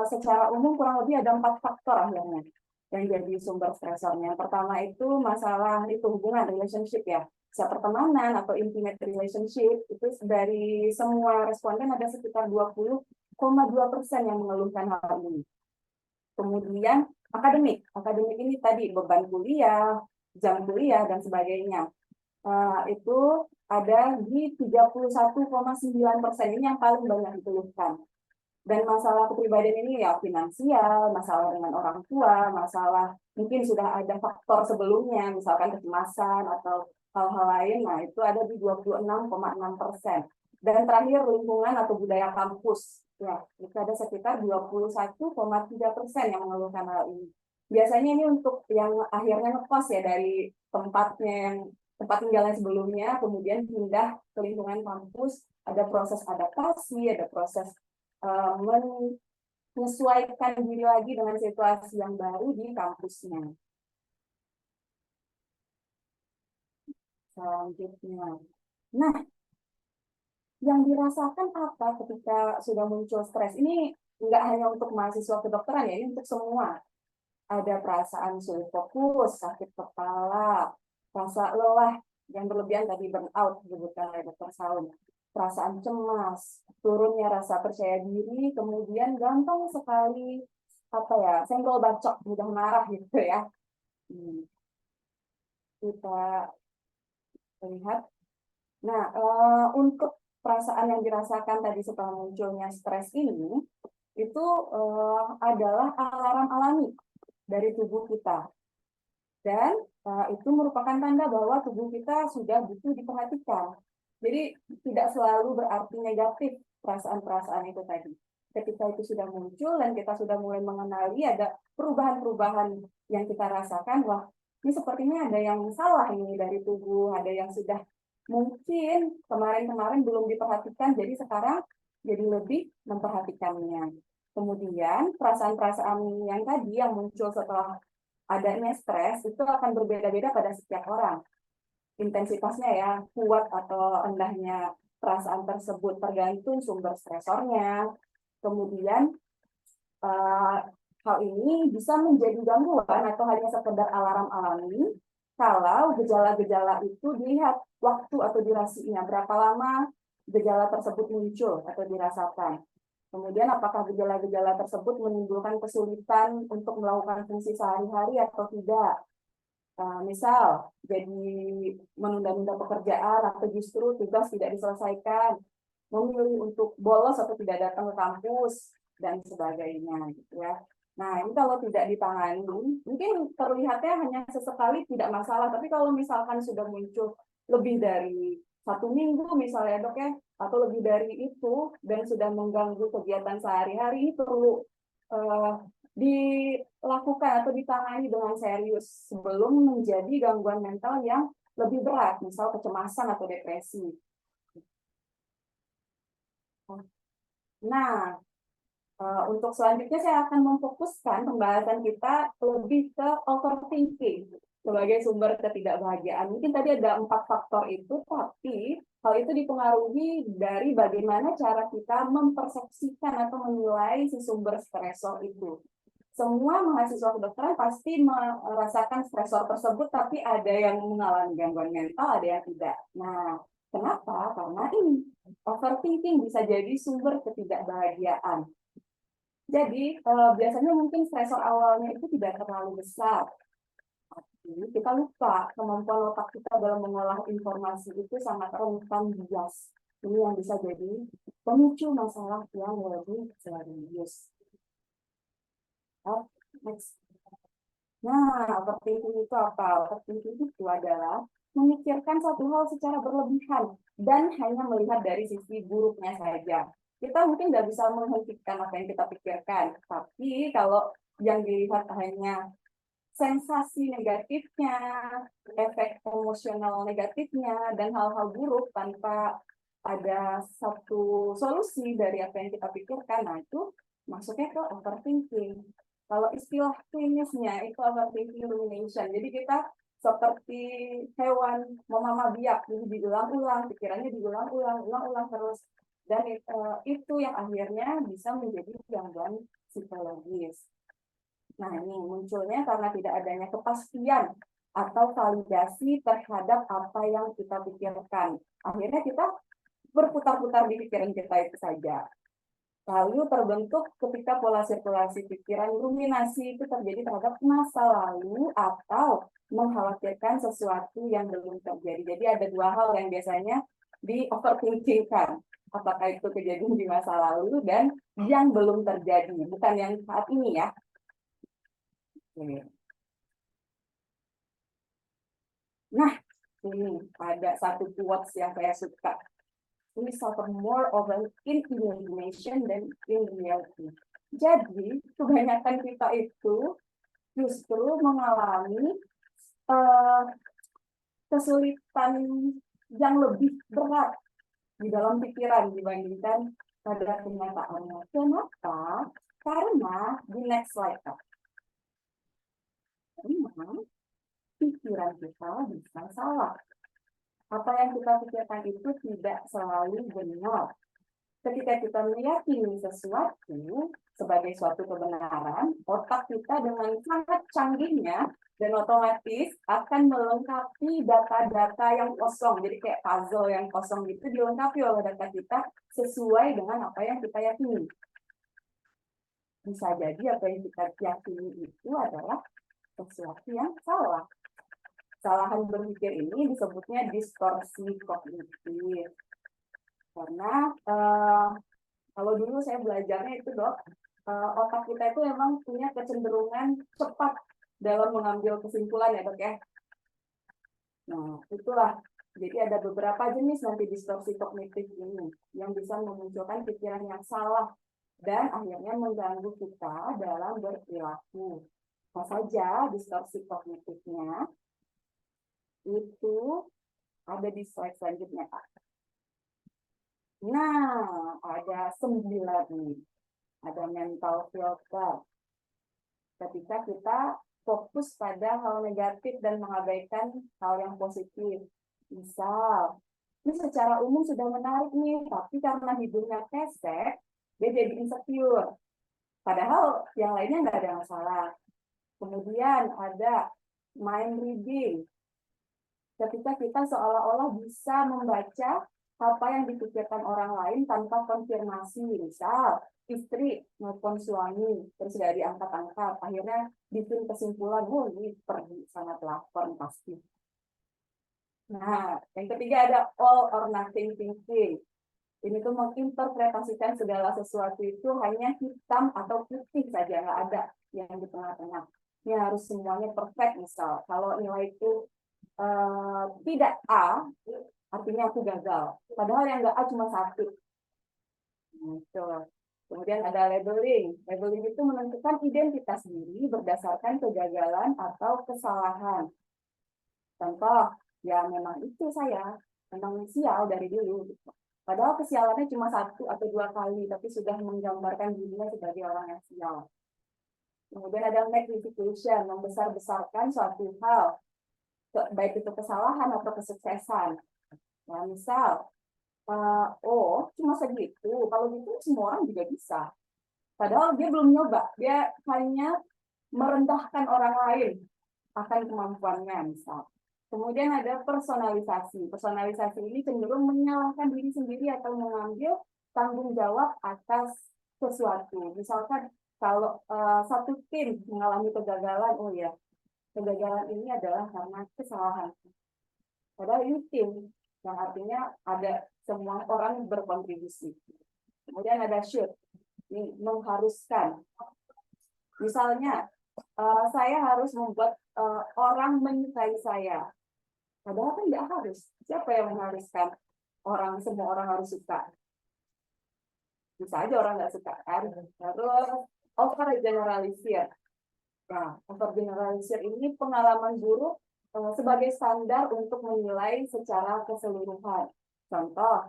secara umum kurang lebih ada 4 faktor akhirnya yang jadi sumber stresornya. Yang pertama itu masalah itu hubungan relationship ya, bisa pertemanan atau intimate relationship. Itu dari semua responden ada sekitar 20,2% yang mengeluhkan hal ini. Kemudian akademik ini tadi beban kuliah, jam kuliah dan sebagainya. Itu ada di 31,9%, ini yang paling banyak dikeluhkan. Dan masalah kepribadian ini ya finansial, masalah dengan orang tua, masalah mungkin sudah ada faktor sebelumnya, misalkan kecemasan atau hal-hal lain, nah itu ada di 26,6%. Dan terakhir lingkungan atau budaya kampus, ya itu ada sekitar 21,3% yang mengeluhkan hal ini. Biasanya ini untuk yang akhirnya ngekos ya dari tempat tinggalnya sebelumnya, kemudian pindah ke lingkungan kampus, ada proses adaptasi, ada proses menyesuaikan diri lagi dengan situasi yang baru di kampusnya. Selanjutnya, nah yang dirasakan apa ketika sudah muncul stres? Ini nggak hanya untuk mahasiswa kedokteran ya, ini untuk semua. Ada perasaan sulit fokus, sakit kepala, rasa lelah yang berlebihan tadi burnout disebutkan oleh Dr. Saung, perasaan cemas, turunnya rasa percaya diri, kemudian gampang sekali senggol bacok, mudah marah gitu ya. Kita lihat. Nah, untuk perasaan yang dirasakan tadi setelah munculnya stres ini, itu adalah alarm alami dari tubuh kita. Dan itu merupakan tanda bahwa tubuh kita sudah butuh diperhatikan. Jadi tidak selalu berarti negatif perasaan-perasaan itu tadi. Ketika itu sudah muncul dan kita sudah mulai mengenali ada perubahan-perubahan yang kita rasakan, wah ini sepertinya ada yang salah ini dari tubuh, ada yang sudah mungkin kemarin-kemarin belum diperhatikan, jadi sekarang jadi lebih memperhatikannya. Kemudian perasaan-perasaan yang tadi yang muncul setelah adanya stres itu akan berbeda-beda pada setiap orang. Intensitasnya ya, kuat atau rendahnya perasaan tersebut tergantung sumber stresornya. Kemudian hal ini bisa menjadi gangguan atau hanya sekedar alarm alami kalau gejala-gejala itu dilihat waktu atau durasinya, berapa lama gejala tersebut muncul atau dirasakan. Kemudian apakah gejala-gejala tersebut menimbulkan kesulitan untuk melakukan fungsi sehari-hari atau tidak. Misal, jadi menunda-nunda pekerjaan atau justru tugas tidak diselesaikan, memilih untuk bolos atau tidak datang ke kampus, dan sebagainya. Gitu ya. Nah, ini kalau tidak ditangani, mungkin terlihatnya hanya sesekali tidak masalah, tapi kalau misalkan sudah muncul lebih dari 1 minggu misalnya dok ya, atau lebih dari itu, dan sudah mengganggu kegiatan sehari-hari, perlu dilakukan atau ditangani dengan serius sebelum menjadi gangguan mental yang lebih berat, misal kecemasan atau depresi. Nah, untuk selanjutnya saya akan memfokuskan pembahasan kita lebih ke overthinking sebagai sumber ketidakbahagiaan. Mungkin tadi ada 4 faktor itu, tapi hal itu dipengaruhi dari bagaimana cara kita mempersepsikan atau menilai si sumber stresor itu. Semua mahasiswa kedokteran pasti merasakan stresor tersebut, tapi ada yang mengalami gangguan mental, ada yang tidak. Nah, kenapa? Karena ini overthinking bisa jadi sumber ketidakbahagiaan. Jadi biasanya mungkin stresor awalnya itu tidak terlalu besar, tapi kita lupa kemampuan otak kita dalam mengolah informasi itu sangat rentan bias. Ini yang bisa jadi pemicu masalah yang lebih serius. Next. Nah, overthinking itu apa? Overthinking itu adalah memikirkan satu hal secara berlebihan dan hanya melihat dari sisi buruknya saja. Kita mungkin nggak bisa menghentikan apa yang kita pikirkan, tapi kalau yang dilihat hanya sensasi negatifnya, efek emosional negatifnya, dan hal-hal buruk tanpa ada satu solusi dari apa yang kita pikirkan, nah itu masuknya ke overthinking. Kalau istilah klinisnya itu overthinking rumination. Jadi kita seperti hewan memamah biak, jadi diulang-ulang, pikirannya diulang-ulang, ulang-ulang terus. Dan itu yang akhirnya bisa menjadi gangguan psikologis. Nah, ini munculnya karena tidak adanya kepastian atau validasi terhadap apa yang kita pikirkan. Akhirnya kita berputar-putar di pikiran kita itu saja. Lalu terbentuk ketika pola sirkulasi pikiran ruminasi itu terjadi terhadap masa lalu atau mengkhawatirkan sesuatu yang belum terjadi. Jadi ada 2 hal yang biasanya di overthinkingkan. Apakah itu kejadian di masa lalu dan yang belum terjadi, bukan yang saat ini ya. Nah, ini ada satu quotes yang saya suka. We suffer more often in imagination than in reality. Jadi, kebanyakan kita itu justru mengalami kesulitan yang lebih berat di dalam pikiran dibandingkan pada kenyataannya. Kenapa? Karena di next slide, memang pikiran kita bisa salah. Apa yang kita pikirkan itu tidak selalu benar. Ketika kita meyakini sesuatu sebagai suatu kebenaran, otak kita dengan sangat canggihnya dan otomatis akan melengkapi data-data yang kosong. Jadi kayak puzzle yang kosong itu dilengkapi oleh data kita sesuai dengan apa yang kita yakini. Bisa jadi apa yang kita yakini itu adalah sesuatu yang salah. Kesalahan berpikir ini disebutnya distorsi kognitif. Karena kalau dulu saya belajarnya itu dok, otak kita itu memang punya kecenderungan cepat dalam mengambil kesimpulan ya dok ya. Nah itulah, jadi ada beberapa jenis nanti distorsi kognitif ini yang bisa memunculkan pikiran yang salah dan akhirnya mengganggu kita dalam berperilaku. Apa saja distorsi kognitifnya? Itu ada di slide selanjutnya Pak. Nah, ada 9 nih. Ada mental filter. Ketika kita fokus pada hal negatif dan mengabaikan hal yang positif. Misal, ini secara umum sudah menarik nih, tapi karena hidungnya pesek, dia jadi insecure. Padahal yang lainnya nggak ada masalah. Kemudian ada mind reading. Ketika kita seolah-olah bisa membaca apa yang dipikirkan orang lain tanpa konfirmasi. Misal, istri nelfon suami, terus nggak diangkat-angkat. Akhirnya bikin kesimpulan, oh ini pergi sangat lapar pasti. Nah, yang ketiga ada all or nothing thinking. Ini tuh menginterpretasikan segala sesuatu itu hanya hitam atau putih saja, nggak ada yang di tengah-tengah. Ini harus semuanya perfect misal. Kalau nilai itu tidak A, artinya aku gagal. Padahal yang nggak A cuma 1. Gitu. Kemudian ada labeling. Labeling itu menentukan identitas diri berdasarkan kegagalan atau kesalahan. Contoh, ya memang itu saya, memang sial dari dulu. Gitu. Padahal kesialannya cuma 1 atau 2 kali, tapi sudah menggambarkan dirinya sebagai orang yang sial. Kemudian ada magnification, membesar-besarkan suatu hal, baik itu kesalahan atau kesuksesan. Nah, misal, oh cuma segitu, kalau gitu semua orang juga bisa. Padahal dia belum nyoba, dia hanya merendahkan orang lain akan kemampuannya, misal. Kemudian ada personalisasi. Personalisasi ini cenderung menyalahkan diri sendiri atau mengambil tanggung jawab atas sesuatu. Misalkan kalau satu tim mengalami kegagalan, oh ya, kegagalan ini adalah karena kesalahan. Padahal ini tim, yang artinya ada semua orang berkontribusi. Kemudian ada should, ini mengharuskan. Misalnya, saya harus membuat orang menyukai saya. Padahal kan tidak harus. Siapa yang mengharuskan semua orang harus suka? Bisa aja orang nggak suka kan. Terus overgeneralisir. Nah, overgeneralisir ini pengalaman buruk sebagai standar untuk menilai secara keseluruhan. Contoh,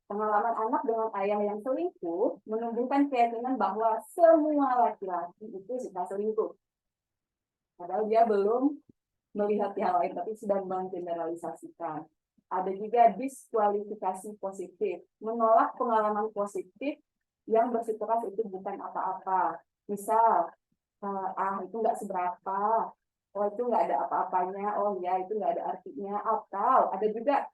pengalaman anak dengan ayah yang selingkuh menumbuhkan keyakinan bahwa semua laki-laki itu suka selingkuh. Padahal dia belum melihat yang lain, tapi sudah menggeneralisasikan. Ada juga diskualifikasi positif, menolak pengalaman positif yang bersikeras itu bukan apa-apa. Misal, itu nggak seberapa, oh itu nggak ada apa-apanya, oh ya itu nggak ada artinya. Atau ada juga,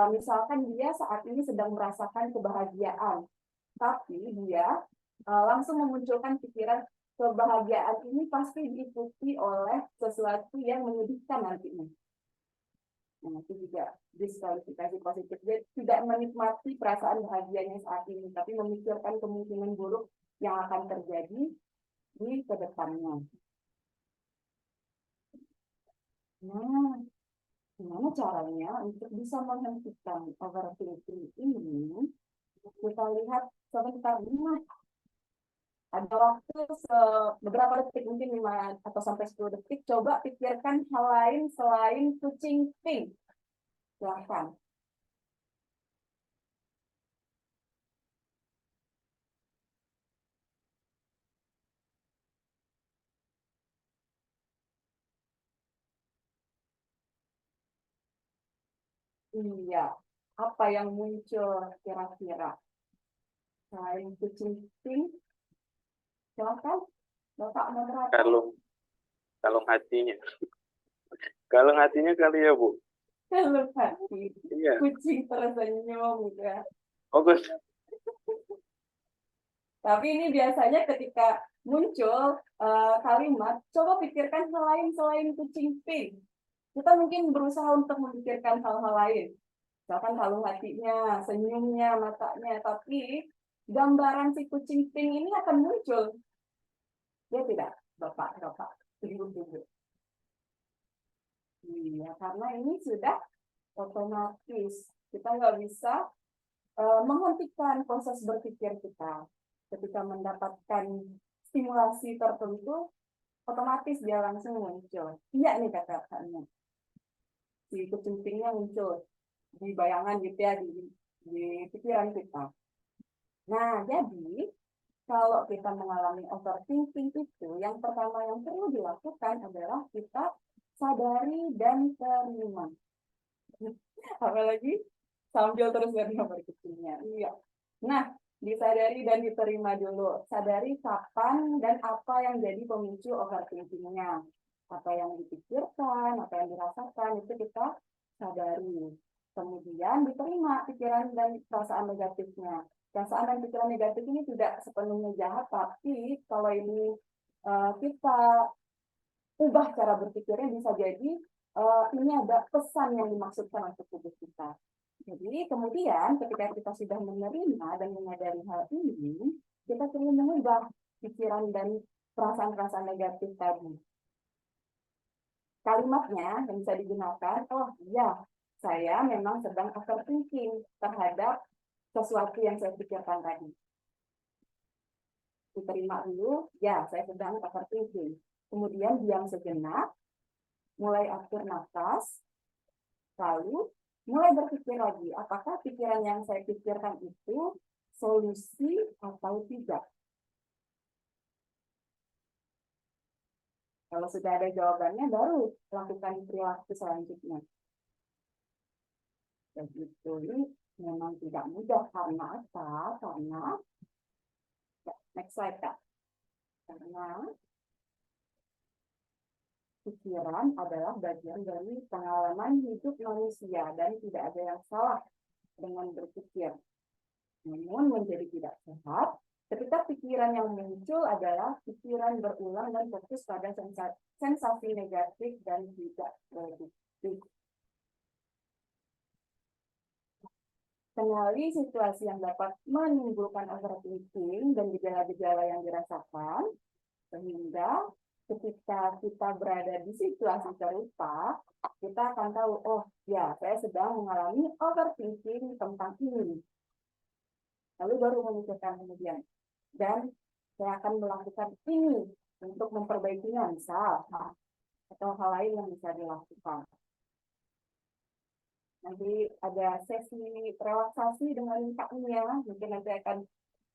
misalkan dia saat ini sedang merasakan kebahagiaan, tapi dia langsung memunculkan pikiran kebahagiaan ini pasti diikuti oleh sesuatu yang menyedihkan nantinya. Nah, itu juga diskualifikasi positif. Dia tidak menikmati perasaan bahagianya saat ini, tapi memikirkan kemungkinan buruk yang akan terjadi di kedepannya. Nah, gimana caranya untuk bisa menghentikan overthinking ini? Kita lihat sebentar ini. Ada waktu beberapa detik, mungkin 5 atau sampai 10 detik, coba pikirkan hal lain selain kucing pink. Silahkan. Iya, apa yang muncul kira-kira? Selain kucing pink, silahkan, Bapak moderator. Kalung hatinya. Kalung hatinya kali ya, Bu. Kalung hati. Iya. Kucing tersenyum ya. Bagus. Tapi ini biasanya ketika muncul kalimat, coba pikirkan hal lain selain kucing pink. Kita mungkin berusaha untuk memikirkan hal-hal lain. Misalkan kalung hatinya, senyumnya, matanya. Tapi gambaran si kucing pink ini akan muncul. Ya tidak, Bapak? Tunggu. Iya, karena ini sudah otomatis. Kita nggak bisa menghentikan proses berpikir kita. Ketika mendapatkan stimulasi tertentu, otomatis dia langsung muncul. Iya nih kata-katanya. Si kucing pinknya muncul di bayangan gitu ya, di pikiran kita. Nah, jadi kalau kita mengalami overthinking itu, yang pertama yang perlu dilakukan adalah kita sadari dan terima. Apalagi sambil terus lihat gambar kecilnya. Iya. Nah, disadari dan diterima dulu. Sadari kapan dan apa yang jadi pemicu overthinkingnya. Apa yang dipikirkan, apa yang dirasakan, itu kita sadari. Kemudian diterima pikiran dan perasaan negatifnya. Perasaan dan pikiran negatif ini tidak sepenuhnya jahat, tapi kalau ini kita ubah cara berpikirnya, bisa jadi ini ada pesan yang dimaksudkan untuk tubuh kita. Jadi kemudian ketika kita sudah menerima dan menyadari hal ini, kita perlu mengubah pikiran dan perasaan-perasaan negatif tadi. Kalimatnya yang bisa digunakan, oh iya, saya memang sedang overthinking terhadap sesuatu yang saya pikirkan tadi. Diterima dulu, ya saya sedang overthinking. Kemudian diam sejenak, mulai atur nafas, lalu mulai berpikir lagi, apakah pikiran yang saya pikirkan itu solusi atau tidak. Kalau sudah ada jawabannya, baru lakukan perilaku selanjutnya. Dan itu memang tidak mudah karena apa? Karena next slide, Kak. Karena pikiran adalah bagian dari pengalaman hidup manusia dan tidak ada yang salah dengan berpikir. Namun menjadi tidak sehat ketika pikiran yang muncul adalah pikiran berulang dan fokus pada sensasi negatif dan tidak produktif. Kenali situasi yang dapat menimbulkan overthinking dan gejala-gejala yang dirasakan, sehingga ketika kita berada di situasi serupa, kita akan tahu, oh ya, saya sedang mengalami overthinking tentang ini. Lalu baru memikirkan kemudian. Dan saya akan melakukan ini untuk memperbaikinya, misal, atau hal lain yang bisa dilakukan. Nanti ada sesi relaksasi dengan Kak-nya, mungkin nanti akan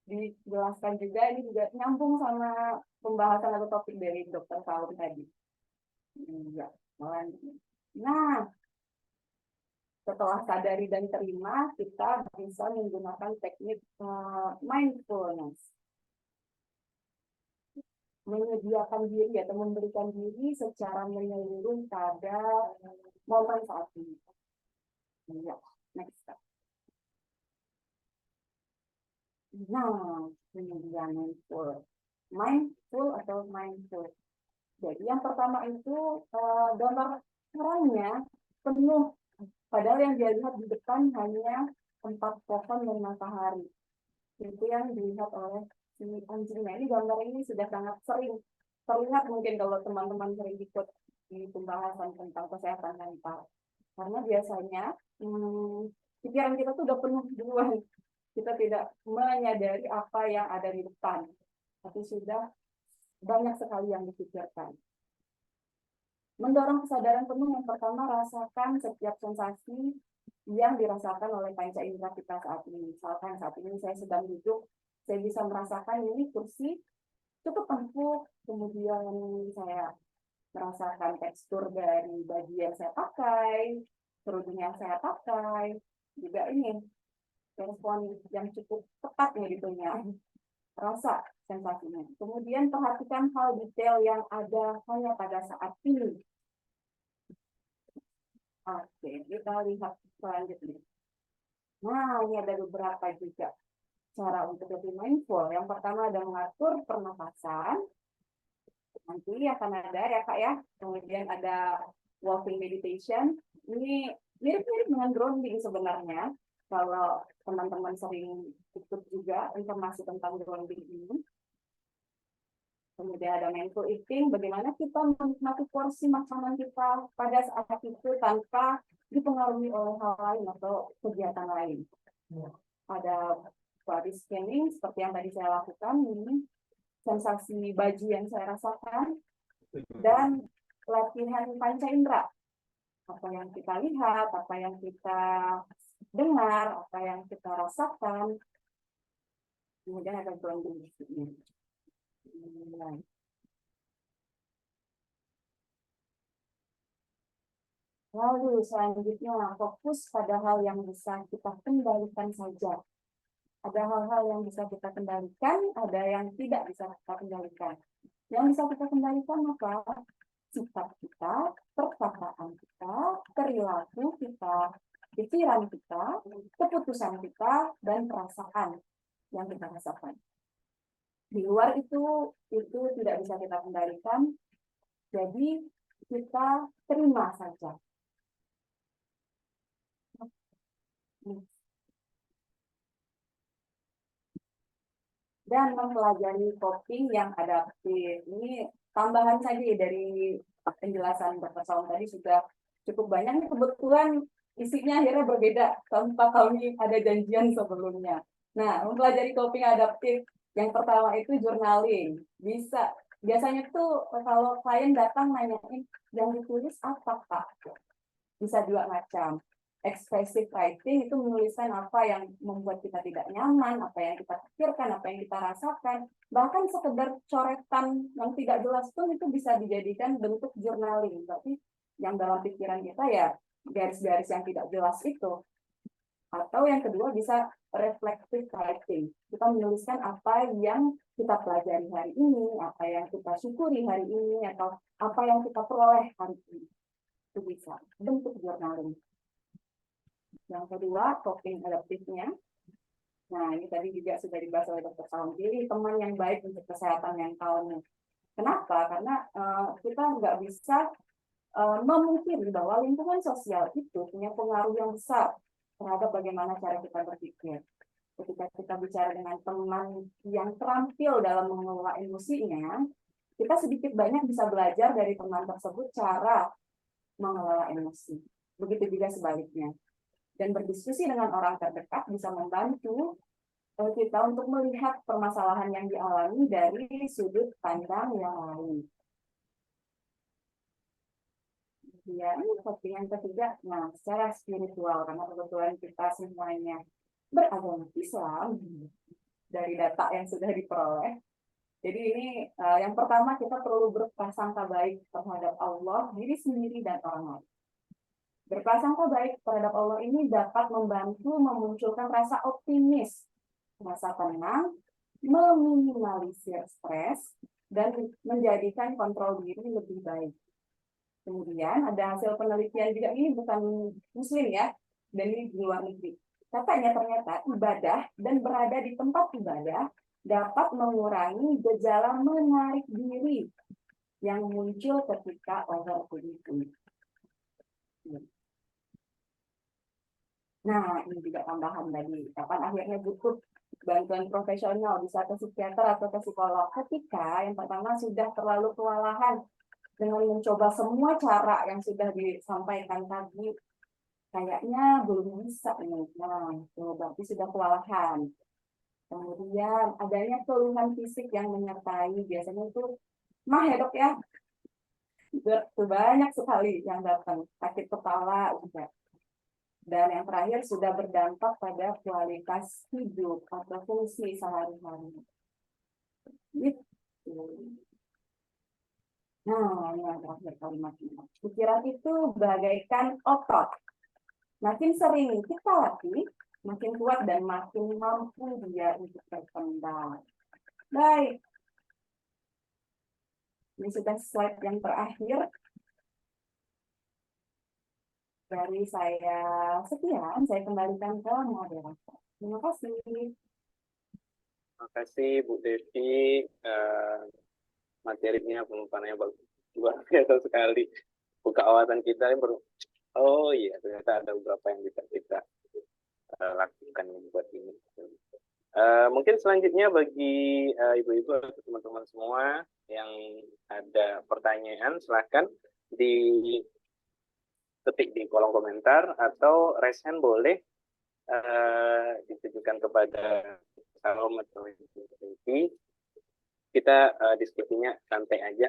dijelaskan juga, ini juga nyambung sama pembahasan atau topik dari Dr. Saur tadi. Ya, nah, setelah sadari dan terima, kita bisa menggunakan teknik mindfulness. Menyediakan diri atau memberikan diri secara menyeluruh pada momen saat ini. Ya, next step. Nah, kemudian mindful atau mindful. Jadi yang pertama itu gambar orangnya penuh, padahal yang dia lihat di depan hanya 4 pohon dan matahari. Itu yang dilihat oleh si anjingnya. Ini gambar ini sudah sangat sering terlihat mungkin kalau teman-teman sering ikut di pembahasan tentang kesehatan mental. Karena biasanya pikiran kita tuh udah penuh duluan. Kita tidak menyadari apa yang ada di depan, tapi sudah banyak sekali yang dipikirkan. Mendorong kesadaran penuh, yang pertama, rasakan setiap sensasi yang dirasakan oleh panca indera kita saat ini. Misalkan saat ini saya sedang duduk, saya bisa merasakan ini kursi cukup empuk, kemudian saya merasakan tekstur dari baju yang saya pakai, kerudung yang saya pakai, juga ini respon yang cukup tepat gitunya, rasa sensasinya. Kemudian perhatikan hal detail yang ada hanya pada saat ini. Oke, kita lihat selanjutnya. Nah, ini ada beberapa juga cara untuk lebih mindful. Yang pertama ada mengatur pernapasan. Nanti akan ada ya Kak ya. Kemudian ada walking meditation. Ini mirip-mirip dengan grounding sebenarnya. Kalau teman-teman sering ikut juga informasi tentang grounding ini. Kemudian ada mindful eating, bagaimana kita menikmati porsi makanan kita pada saat itu tanpa dipengaruhi oleh hal lain atau kegiatan lain. Ada body scanning, seperti yang tadi saya lakukan, ini sensasi baju yang saya rasakan, dan latihan panca indera. Apa yang kita lihat, apa yang kita dengar, apa yang kita rasakan. Kemudian ada grounding di sini. Lalu selanjutnya fokus pada hal yang bisa kita kendalikan saja. Ada hal-hal yang bisa kita kendalikan, ada yang tidak bisa kita kendalikan. Yang bisa kita kendalikan apa? Sikap kita, perkataan kita, perilaku kita, pikiran kita, keputusan kita, dan perasaan yang kita rasakan. Di luar itu tidak bisa kita kendalikan, jadi kita terima saja. Dan mempelajari coping yang adaptif. Ini tambahan saja dari penjelasan Dr. Saung tadi sudah cukup banyak. Kebetulan isinya akhirnya berbeda tanpa kami ada janjian sebelumnya. Nah, mempelajari coping adaptif. Yang pertama itu journaling. Biasanya tuh kalau klien datang nanyain, yang ditulis apa Pak? Bisa 2 macam. expressive writing itu menuliskan apa yang membuat kita tidak nyaman, apa yang kita pikirkan, apa yang kita rasakan. Bahkan sekedar coretan yang tidak jelas pun itu bisa dijadikan bentuk journaling. Berarti yang dalam pikiran kita ya garis-garis yang tidak jelas itu. Atau yang kedua bisa reflective writing. Kita menuliskan apa yang kita pelajari hari ini, apa yang kita syukuri hari ini, atau apa yang kita peroleh hari ini. Itu bisa bentuk journaling. Yang kedua, coping adaptifnya. Nah, ini tadi juga sudah dibahas oleh Dr. Saung. Pilih teman yang baik untuk kesehatan mentalnya. Kenapa? Karena kita nggak bisa memungkiri bahwa lingkungan sosial itu punya pengaruh yang besar terhadap bagaimana cara kita berpikir. Ketika kita bicara dengan teman yang terampil dalam mengelola emosinya, kita sedikit banyak bisa belajar dari teman tersebut cara mengelola emosi. Begitu juga sebaliknya. Dan berdiskusi dengan orang terdekat bisa membantu kita untuk melihat permasalahan yang dialami dari sudut pandang yang lain. Kemudian, yang ketiga, nah, secara spiritual, karena kebetulan kita semuanya beragama Islam dari data yang sudah diperoleh. Jadi ini yang pertama kita perlu berprasangka baik terhadap Allah, diri sendiri, dan orang lain. Berprasangka baik terhadap Allah ini dapat membantu memunculkan rasa optimis, rasa tenang, meminimalisir stres, dan menjadikan kontrol diri lebih baik. Kemudian ada hasil penelitian juga, ini bukan muslim ya, dan ini di luar negeri. Katanya ternyata ibadah dan berada di tempat ibadah dapat mengurangi gejala menarik diri yang muncul ketika overthinking. Nah, ini juga tambahan tadi. Kapan akhirnya butuh bantuan profesional, bisa ke psikiater atau ke psikolog. Ketika yang pertama sudah terlalu kewalahan dengan mencoba semua cara yang sudah disampaikan tadi, kayaknya belum bisa ini. Nah, berarti sudah kewalahan. Kemudian adanya keluhan fisik yang menyertai, biasanya itu mah ya dok ya, banyak sekali yang datang, sakit kepala juga. Dan yang terakhir sudah berdampak pada kualitas hidup atau fungsi sehari-hari. Nah, ini yang terakhir kalimatnya. Pikiran itu bagaikan otot. Makin sering kita latih, makin kuat dan makin mampu dia untuk berkembang. Baik. Ini sudah slide yang terakhir. Dari saya sekian, saya kembalikan ke moderator. Terima kasih. Terima kasih Bu Devi, materinya pengumpahannya bagus, luar biasa sekali. Buka wawasan kita yang baru, oh iya ternyata ada beberapa yang bisa kita lakukan buat ini. Mungkin selanjutnya bagi ibu-ibu atau teman-teman semua yang ada pertanyaan, silahkan diketik di kolom komentar atau raise hand boleh ditujukan kepada Salam atau Devi. Kita diskusinya santai aja,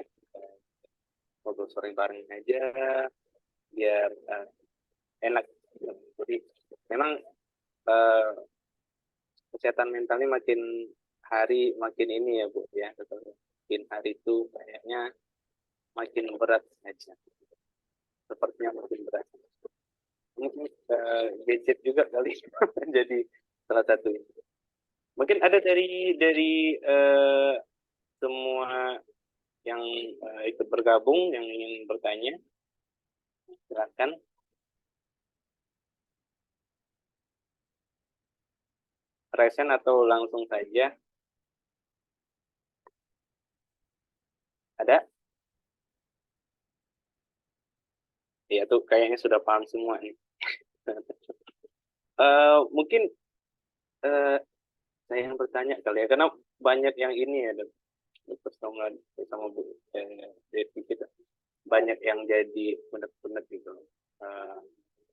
ngobrol sore bareng aja biar enak. Jadi memang kesehatan mental ini makin hari makin ini ya Bu ya, makin hari itu kayaknya makin berat saja, sepertinya makin berat. Mungkin gadget juga kali jadi salah satu. Mungkin ada dari semua yang ikut bergabung yang ingin bertanya, silakan. Resen atau langsung saja? Ada? Ya tuh kayaknya sudah paham semua nih. Mungkin saya yang bertanya kali ya, karena banyak yang ini ya, bersama Bu Devi kita banyak yang jadi benar-benar gitu.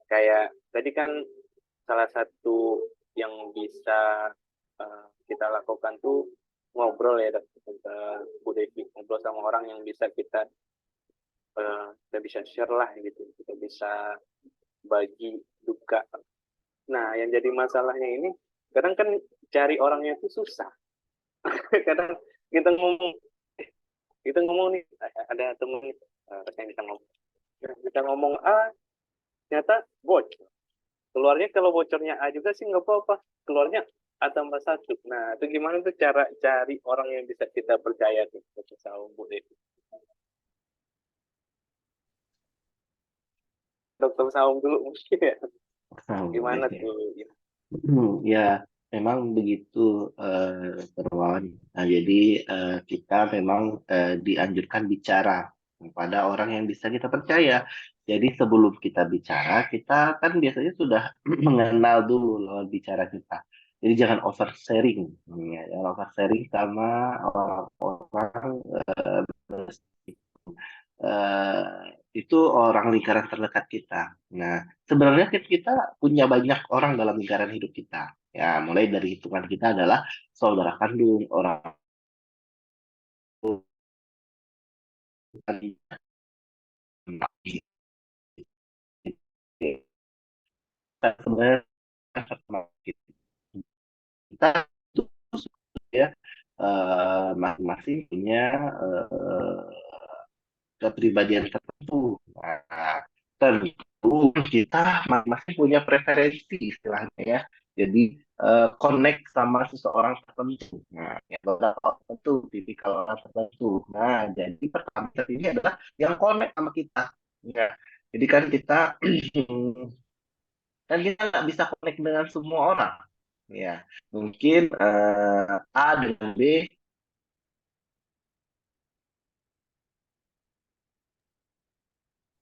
Kayak tadi kan salah satu yang bisa kita lakukan tuh ngobrol ya, Bu Devi, ngobrol sama orang yang bisa kita bisa share lah gitu, kita bisa bagi duka terbuka. Nah, yang jadi masalahnya ini, kadang kan cari orangnya itu susah. Kadang kita ngomong, kita ngomong nih, ada temen saya kita ngomong A, ternyata bocor. Keluarnya kalau bocornya A juga sih nggak apa-apa, keluarnya A tambah 1. Nah, itu gimana tuh cara cari orang yang bisa kita percaya tuh, Dr. Saung, Bu Devi? Dr. Saung dulu mungkin ya, Nah, gimana boleh ya. tuh? Ya, memang begitu, Terwan. Nah, jadi kita memang dianjurkan bicara kepada orang yang bisa kita percaya. Jadi sebelum kita bicara, kita kan biasanya sudah mengenal dulu lawan bicara kita. Jadi jangan oversharing, ya, jangan oversharing sama orang-orang itu orang lingkaran terdekat kita. Nah, sebenarnya kita punya banyak orang dalam lingkaran hidup kita. Ya, mulai dari hitungan kita adalah saudara kandung, orang tua, sebenarnya kita itu ya masing-masing punya kepribadian tertentu. Nah, tentu kita masing-masing punya preferensi istilahnya ya. Jadi connect sama seseorang tertentu. Nah, ya, beberapa tertentu, tipikal orang tertentu. Nah, jadi pertama ini adalah yang connect sama kita. Ya. Jadi kan kita kan kita nggak bisa connect dengan semua orang. Ya, mungkin A dengan B.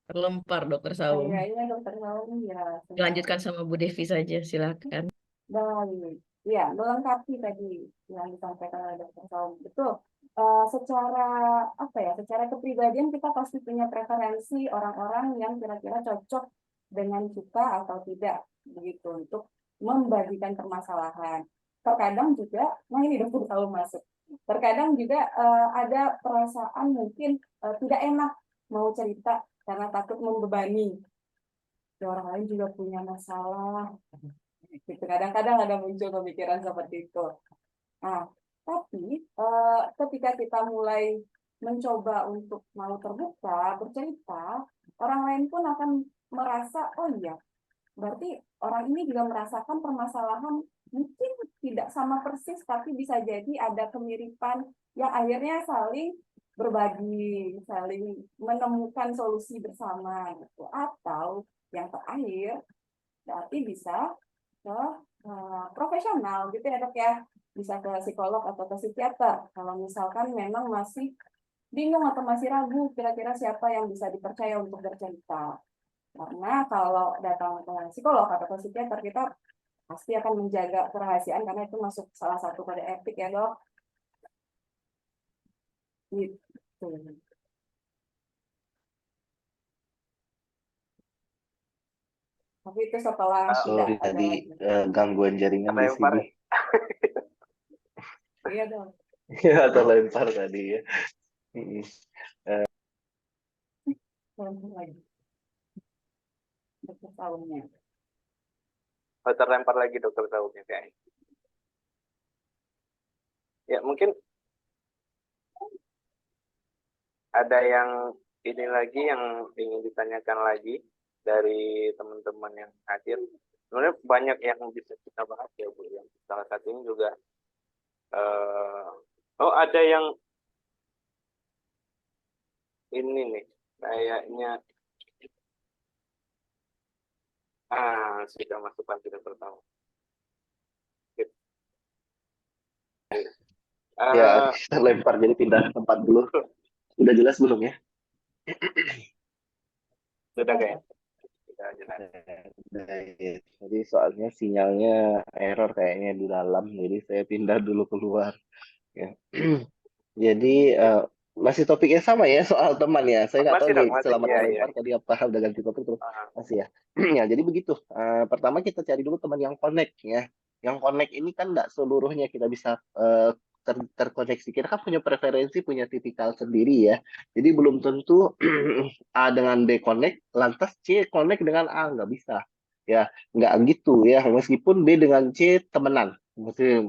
Terlempar, Dokter Saung. Kayaknya dokter Naomi ya. Dilanjutkan sama Bu Devi saja, silakan. Baik, ya melengkapi tadi yang disampaikan oleh dokter Saum. Betul. Secara apa ya? Secara kepribadian kita pasti punya preferensi orang-orang yang kira-kira cocok dengan kita atau tidak, begitu untuk membagikan permasalahan. Terkadang juga, nah ini dokter Saum masuk. Terkadang juga ada perasaan mungkin tidak enak mau cerita karena takut membebani. Ya, orang lain juga punya masalah. Gitu. Kadang-kadang ada muncul pemikiran seperti itu. Nah, tapi ketika kita mulai mencoba untuk mau terbuka, bercerita, orang lain pun akan merasa, oh iya, berarti orang ini juga merasakan permasalahan mungkin tidak sama persis, tapi bisa jadi ada kemiripan yang akhirnya saling berbagi, saling menemukan solusi bersama gitu. Atau yang terakhir, berarti bisa ke profesional gitu ya dok ya, bisa ke psikolog atau ke psikiater kalau misalkan memang masih bingung atau masih ragu kira-kira siapa yang bisa dipercaya untuk bercerita. Karena kalau datang ke psikolog atau ke psikiater kita pasti akan menjaga kerahasiaan karena itu masuk salah satu kode etik ya dok. Gitu. Tapi itu setelah tidak Sorry ada tadi lagi. gangguan jaringan di Terlempar sini. Iya dok. Ya, terlempar tadi ya. Lagi. Dokter Saumnya. Terlempar lagi dokter Saungnya kayaknya. Ya, mungkin ada yang ini lagi yang ingin ditanyakan lagi dari teman-teman yang hadir. Sebenarnya banyak yang bisa kita bahas ya Bu. Yang salah satunya juga oh ada yang ini nih kayaknya sudah masuk tidak pertama. Ya, terlempar jadi pindah tempat dulu. Udah jelas belum ya? Sudah kayak sudah jelas. Baik. Jadi soalnya sinyalnya error kayaknya di dalam, jadi saya pindah dulu keluar. Ya. Jadi masih topiknya sama ya soal teman ya. Saya nggak tahu Masih nih dong, masih. selama Iya, iya. terlempar tadi apa udah ganti topik terus Ah, masih ya. Ya jadi begitu. Pertama kita cari dulu teman yang connect ya. Yang connect ini kan nggak seluruhnya kita bisa terkoneksi. Kita kan punya preferensi, punya tipikal sendiri ya. Jadi belum tentu A dengan B connect, lantas C connect dengan A nggak bisa. ya nggak gitu ya, meskipun B dengan C temenan, mesti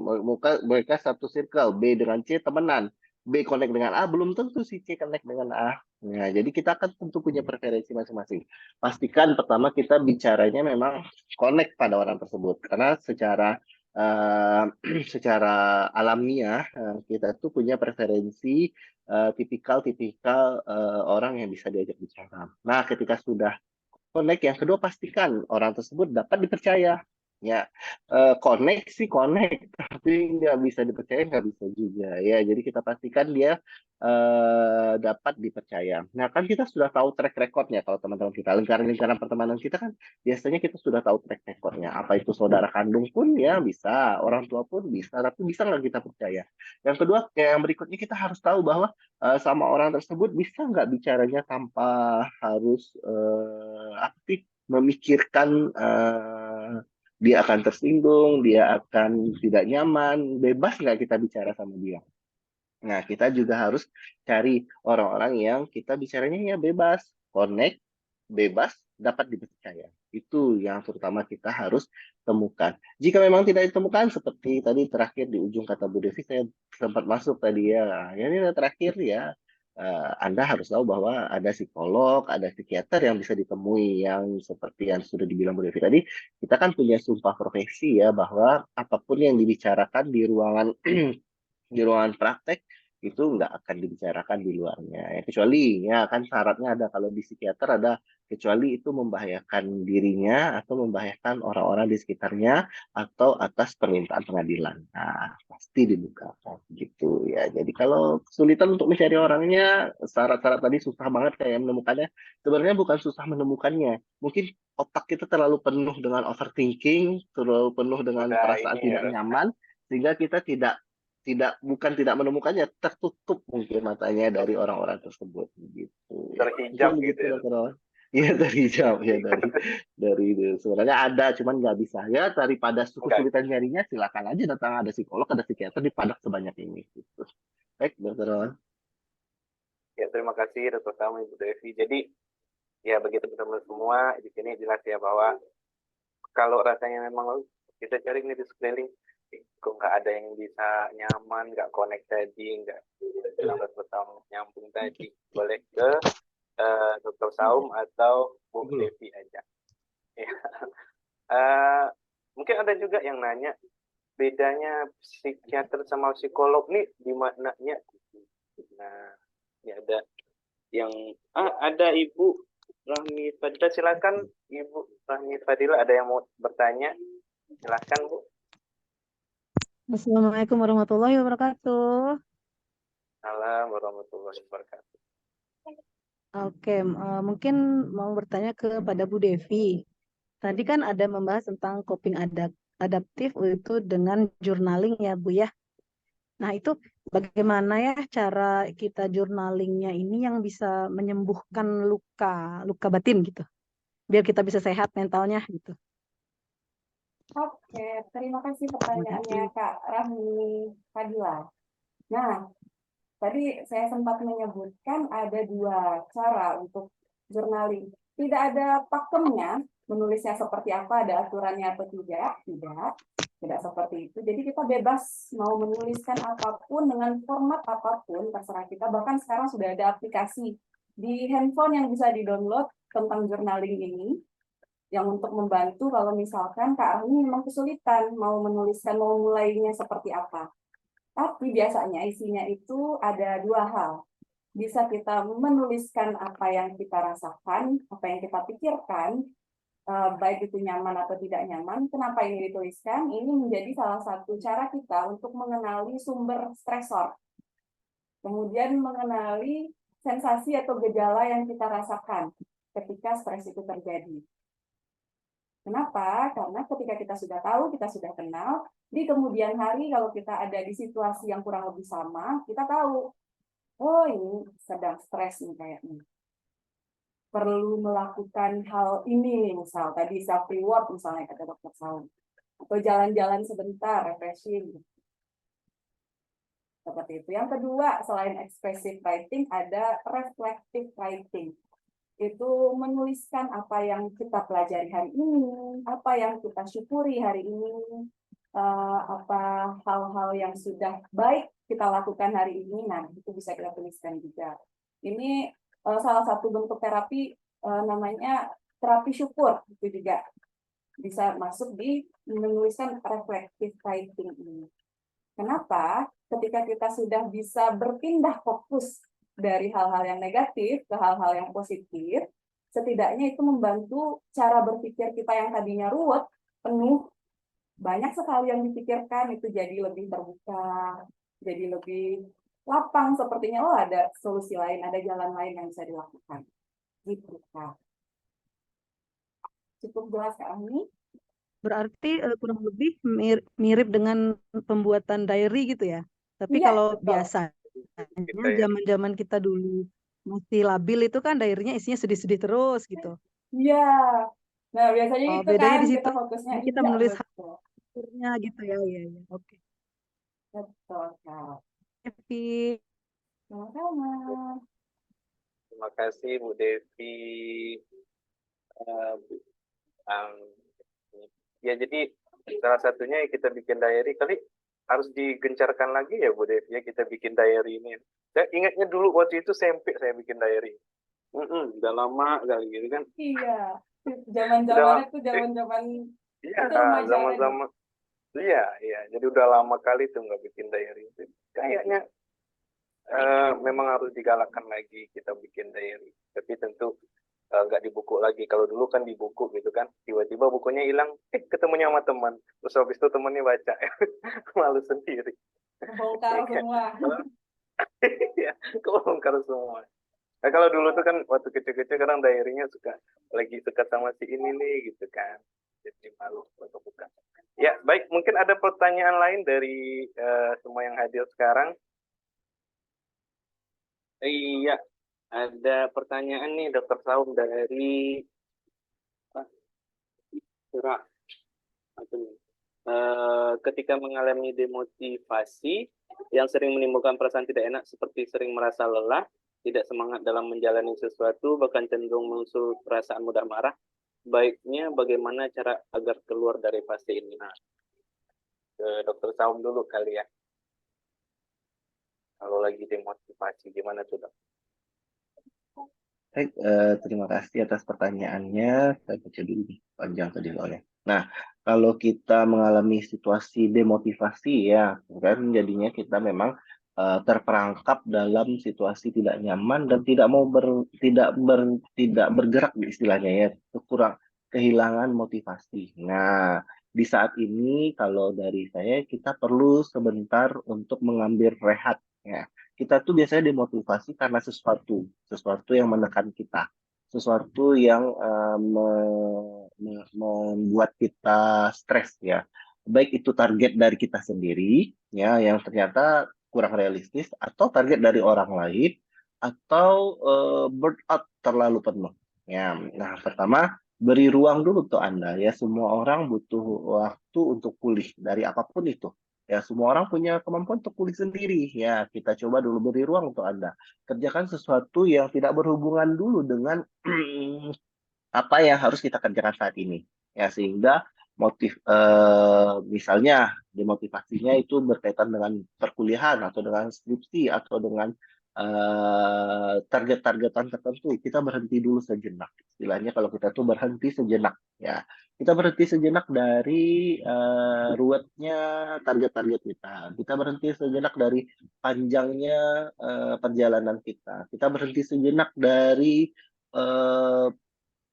mereka satu circle, B dengan C temenan, B connect dengan A belum tentu si C connect dengan A. Nah, jadi kita kan tentu punya preferensi masing-masing. Pastikan pertama kita bicaranya memang connect pada orang tersebut, karena eh, secara alamiah kita tuh punya preferensi tipikal-tipikal orang yang bisa diajak bicara. Nah, ketika sudah connect, yang kedua pastikan orang tersebut dapat dipercaya. Ya, connect sih connect, tapi nggak bisa dipercaya nggak bisa juga ya. Jadi kita pastikan dia dapat dipercaya. Nah kan kita sudah tahu track recordnya kalau teman-teman kita lingkaran-lingkaran pertemanan kita kan biasanya kita sudah tahu track recordnya. Apa itu saudara kandung pun ya bisa, orang tua pun bisa, tapi bisa nggak kita percaya? Yang kedua, yang berikutnya kita harus tahu bahwa sama orang tersebut bisa nggak bicaranya tanpa harus aktif memikirkan dia akan tersinggung, dia akan tidak nyaman, bebas nggak kita bicara sama dia. Nah, kita juga harus cari orang-orang yang kita bicaranya ya bebas, connect, bebas, dapat dipercaya. Itu yang terutama kita harus temukan. Jika memang tidak ditemukan, seperti tadi terakhir di ujung kata Bu Devi, saya sempat masuk tadi ya. Ya, ini terakhir ya, Anda harus tahu bahwa ada psikolog, ada psikiater yang bisa ditemui, yang seperti yang sudah dibilang Bu Devi tadi, kita kan punya sumpah profesi ya, bahwa apapun yang dibicarakan di ruangan praktek itu nggak akan dibicarakan di luarnya ya, kecuali ya kan syaratnya ada kalau di psikiater ada kecuali itu membahayakan dirinya atau membahayakan orang-orang di sekitarnya atau atas permintaan pengadilan. Nah, pasti dibukakan gitu ya. Jadi kalau kesulitan untuk mencari orangnya, syarat-syarat tadi susah banget kayak menemukannya. Sebenarnya bukan susah menemukannya, mungkin otak kita terlalu penuh dengan overthinking, terlalu penuh dengan Udah perasaan ini tidak ya, nyaman sehingga kita bukan tidak menemukannya, tertutup mungkin matanya dari orang-orang tersebut gitu ya. terhijab Mungkin gitu begitu ya. Dokter Awan. Iya dari jam ya dari sebenarnya ada cuman nggak bisa ya, daripada Enggak. kesulitan nyarinya silakan aja datang, ada psikolog ada psikiater di Padak sebanyak ini gitu. Baik Dokter Awan. Ya, terima kasih Dr. Samu, Ibu Devi. Jadi, ya begitu teman-teman semua, di sini jelas ya bahwa kalau rasanya memang kita cari ini di sekeliling, kok nggak ada yang bisa nyaman, nggak connect tadi, nggak bilang bersama nyambung tadi, boleh ke Dr. Saum atau Bu Devi aja. Ya. Eh, mungkin ada juga yang nanya, bedanya psikiater sama psikolog nih di maknanya. Nah, ya ada yang ada Ibu Rahmi Fadila, silakan Ibu Rahmi Fadila, ada yang mau bertanya, silakan Bu. Assalamualaikum warahmatullahi wabarakatuh. Assalamualaikum warahmatullahi wabarakatuh. Oke, mungkin mau bertanya kepada Bu Devi. Tadi kan ada membahas tentang coping adaptif itu dengan journaling ya Bu ya. Nah itu bagaimana ya cara kita journalingnya ini yang bisa menyembuhkan luka batin gitu. Biar kita bisa sehat mentalnya gitu. Oke, terima kasih Terima pertanyaannya kasih. Kak Rahmi Fadila. Nah, tadi saya sempat menyebutkan ada dua cara untuk journaling. Tidak ada pakemnya, menulisnya seperti apa, ada aturannya atau tidak seperti itu. Jadi kita bebas mau menuliskan apapun dengan format apapun, terserah kita. Bahkan sekarang sudah ada aplikasi di handphone yang bisa di-download tentang journaling ini, yang untuk membantu kalau misalkan Kak Rahmi memang kesulitan mau menuliskan, mau mulainya seperti apa. Tapi biasanya isinya itu ada dua hal. Bisa kita menuliskan apa yang kita rasakan, apa yang kita pikirkan, baik itu nyaman atau tidak nyaman. Kenapa ini dituliskan? Ini menjadi salah satu cara kita untuk mengenali sumber stresor. Kemudian mengenali sensasi atau gejala yang kita rasakan ketika stres itu terjadi. Kenapa? Karena ketika kita sudah tahu, kita sudah kenal, di kemudian hari kalau kita ada di situasi yang kurang lebih sama, kita tahu, oh ini sedang stres nih kayaknya. Perlu melakukan hal ini nih, misal tadi self reward misalnya kata Dokter Saum. Atau jalan-jalan sebentar, refreshing. Seperti itu. Yang kedua, selain expressive writing, ada reflective writing. itu menuliskan apa yang kita pelajari hari ini, apa yang kita syukuri hari ini, apa hal-hal yang sudah baik kita lakukan hari ini. Nah, itu bisa kita tuliskan juga. Ini salah satu bentuk terapi, namanya terapi syukur, itu juga bisa masuk di menuliskan reflective writing ini. Kenapa? Ketika kita sudah bisa berpindah fokus dari hal-hal yang negatif ke hal-hal yang positif, setidaknya itu membantu cara berpikir kita yang tadinya ruwet, penuh, banyak sekali yang dipikirkan, itu jadi lebih terbuka, jadi lebih lapang, sepertinya oh ada solusi lain, ada jalan lain yang bisa dilakukan. Gitu, Kak. Cukup jelas, Kak Ami? Berarti kurang lebih mirip dengan pembuatan diary gitu ya. Tapi Iya, kalau betul. biasanya Kita ya. zaman-zaman kita dulu masih labil itu kan diary-nya isinya sedih-sedih terus gitu. Iya. Nah, biasanya Oh, itu bedanya kan di kita situ. fokusnya, Ini kita iya menulis betul. hasilnya gitu ya. Iya, iya. Oke. Betul, Kak. Evi. Sama-sama. Terima kasih Bu Devi. Eh, um, ya jadi salah satunya kita bikin diary kali harus digencarkan lagi ya Bu Devi ya, kita bikin diary ini. Saya ingatnya dulu waktu itu SMP saya bikin diary. Udah lama kali gitu kan. Iya. Udah Zaman-zaman itu zaman-zaman iya itu remaja tadi. sama-sama. Iya, iya. Jadi udah lama kali tuh nggak bikin diary. Kayaknya memang harus digalakkan lagi kita bikin diary. Tapi tentu nggak di buku lagi. Kalau dulu kan di buku gitu kan, tiba-tiba bukunya hilang, ketemunya sama teman. Terus habis itu temannya baca, malu sendiri. Kebongkar semua. Ya, kebongkar semua. Nah, kalau dulu tuh kan waktu kecil-kecil kadang diary-nya lagi suka sama si ini nih gitu kan. Jadi malu untuk buka. Ya, baik. Mungkin ada pertanyaan lain dari semua yang hadir sekarang. Iya, ada pertanyaan nih Dokter Saum dari Surah. Ketika mengalami demotivasi yang sering menimbulkan perasaan tidak enak seperti sering merasa lelah, tidak semangat dalam menjalani sesuatu, bahkan cenderung muncul perasaan mudah marah, baiknya bagaimana cara agar keluar dari fase ini? Nah, ke Dokter Saum dulu kali ya. Kalau lagi demotivasi, gimana tuh Dok? Baik, terima kasih atas pertanyaannya. Saya baca dulu nih, panjang tadi soalnya. Nah, kalau kita mengalami situasi demotivasi ya, kan jadinya kita memang terperangkap dalam situasi tidak nyaman dan tidak mau tidak bergerak istilahnya ya, kurang kehilangan motivasi. Nah, di saat ini kalau dari saya kita perlu sebentar untuk mengambil rehat ya. Kita tuh biasanya dimotivasi karena sesuatu yang menekan kita, sesuatu yang membuat kita stres ya. Baik itu target dari kita sendiri ya yang ternyata kurang realistis atau target dari orang lain atau burnout terlalu penuh. Ya, nah pertama beri ruang dulu tuh Anda ya, semua orang butuh waktu untuk pulih dari apapun itu. Ya, semua orang punya kemampuan untuk pulih sendiri. Ya, kita coba dulu beri ruang untuk Anda. Kerjakan sesuatu yang tidak berhubungan dulu dengan apa yang harus kita kerjakan saat ini. Ya, sehingga misalnya demotivasinya itu berkaitan dengan perkuliahan atau dengan skripsi atau dengan target-targetan tertentu. Kita berhenti dulu sejenak. Istilahnya kalau kita tuh berhenti sejenak. Ya, kita berhenti sejenak dari ruwetnya target-target kita. Kita berhenti sejenak dari panjangnya perjalanan kita. Kita berhenti sejenak dari eh,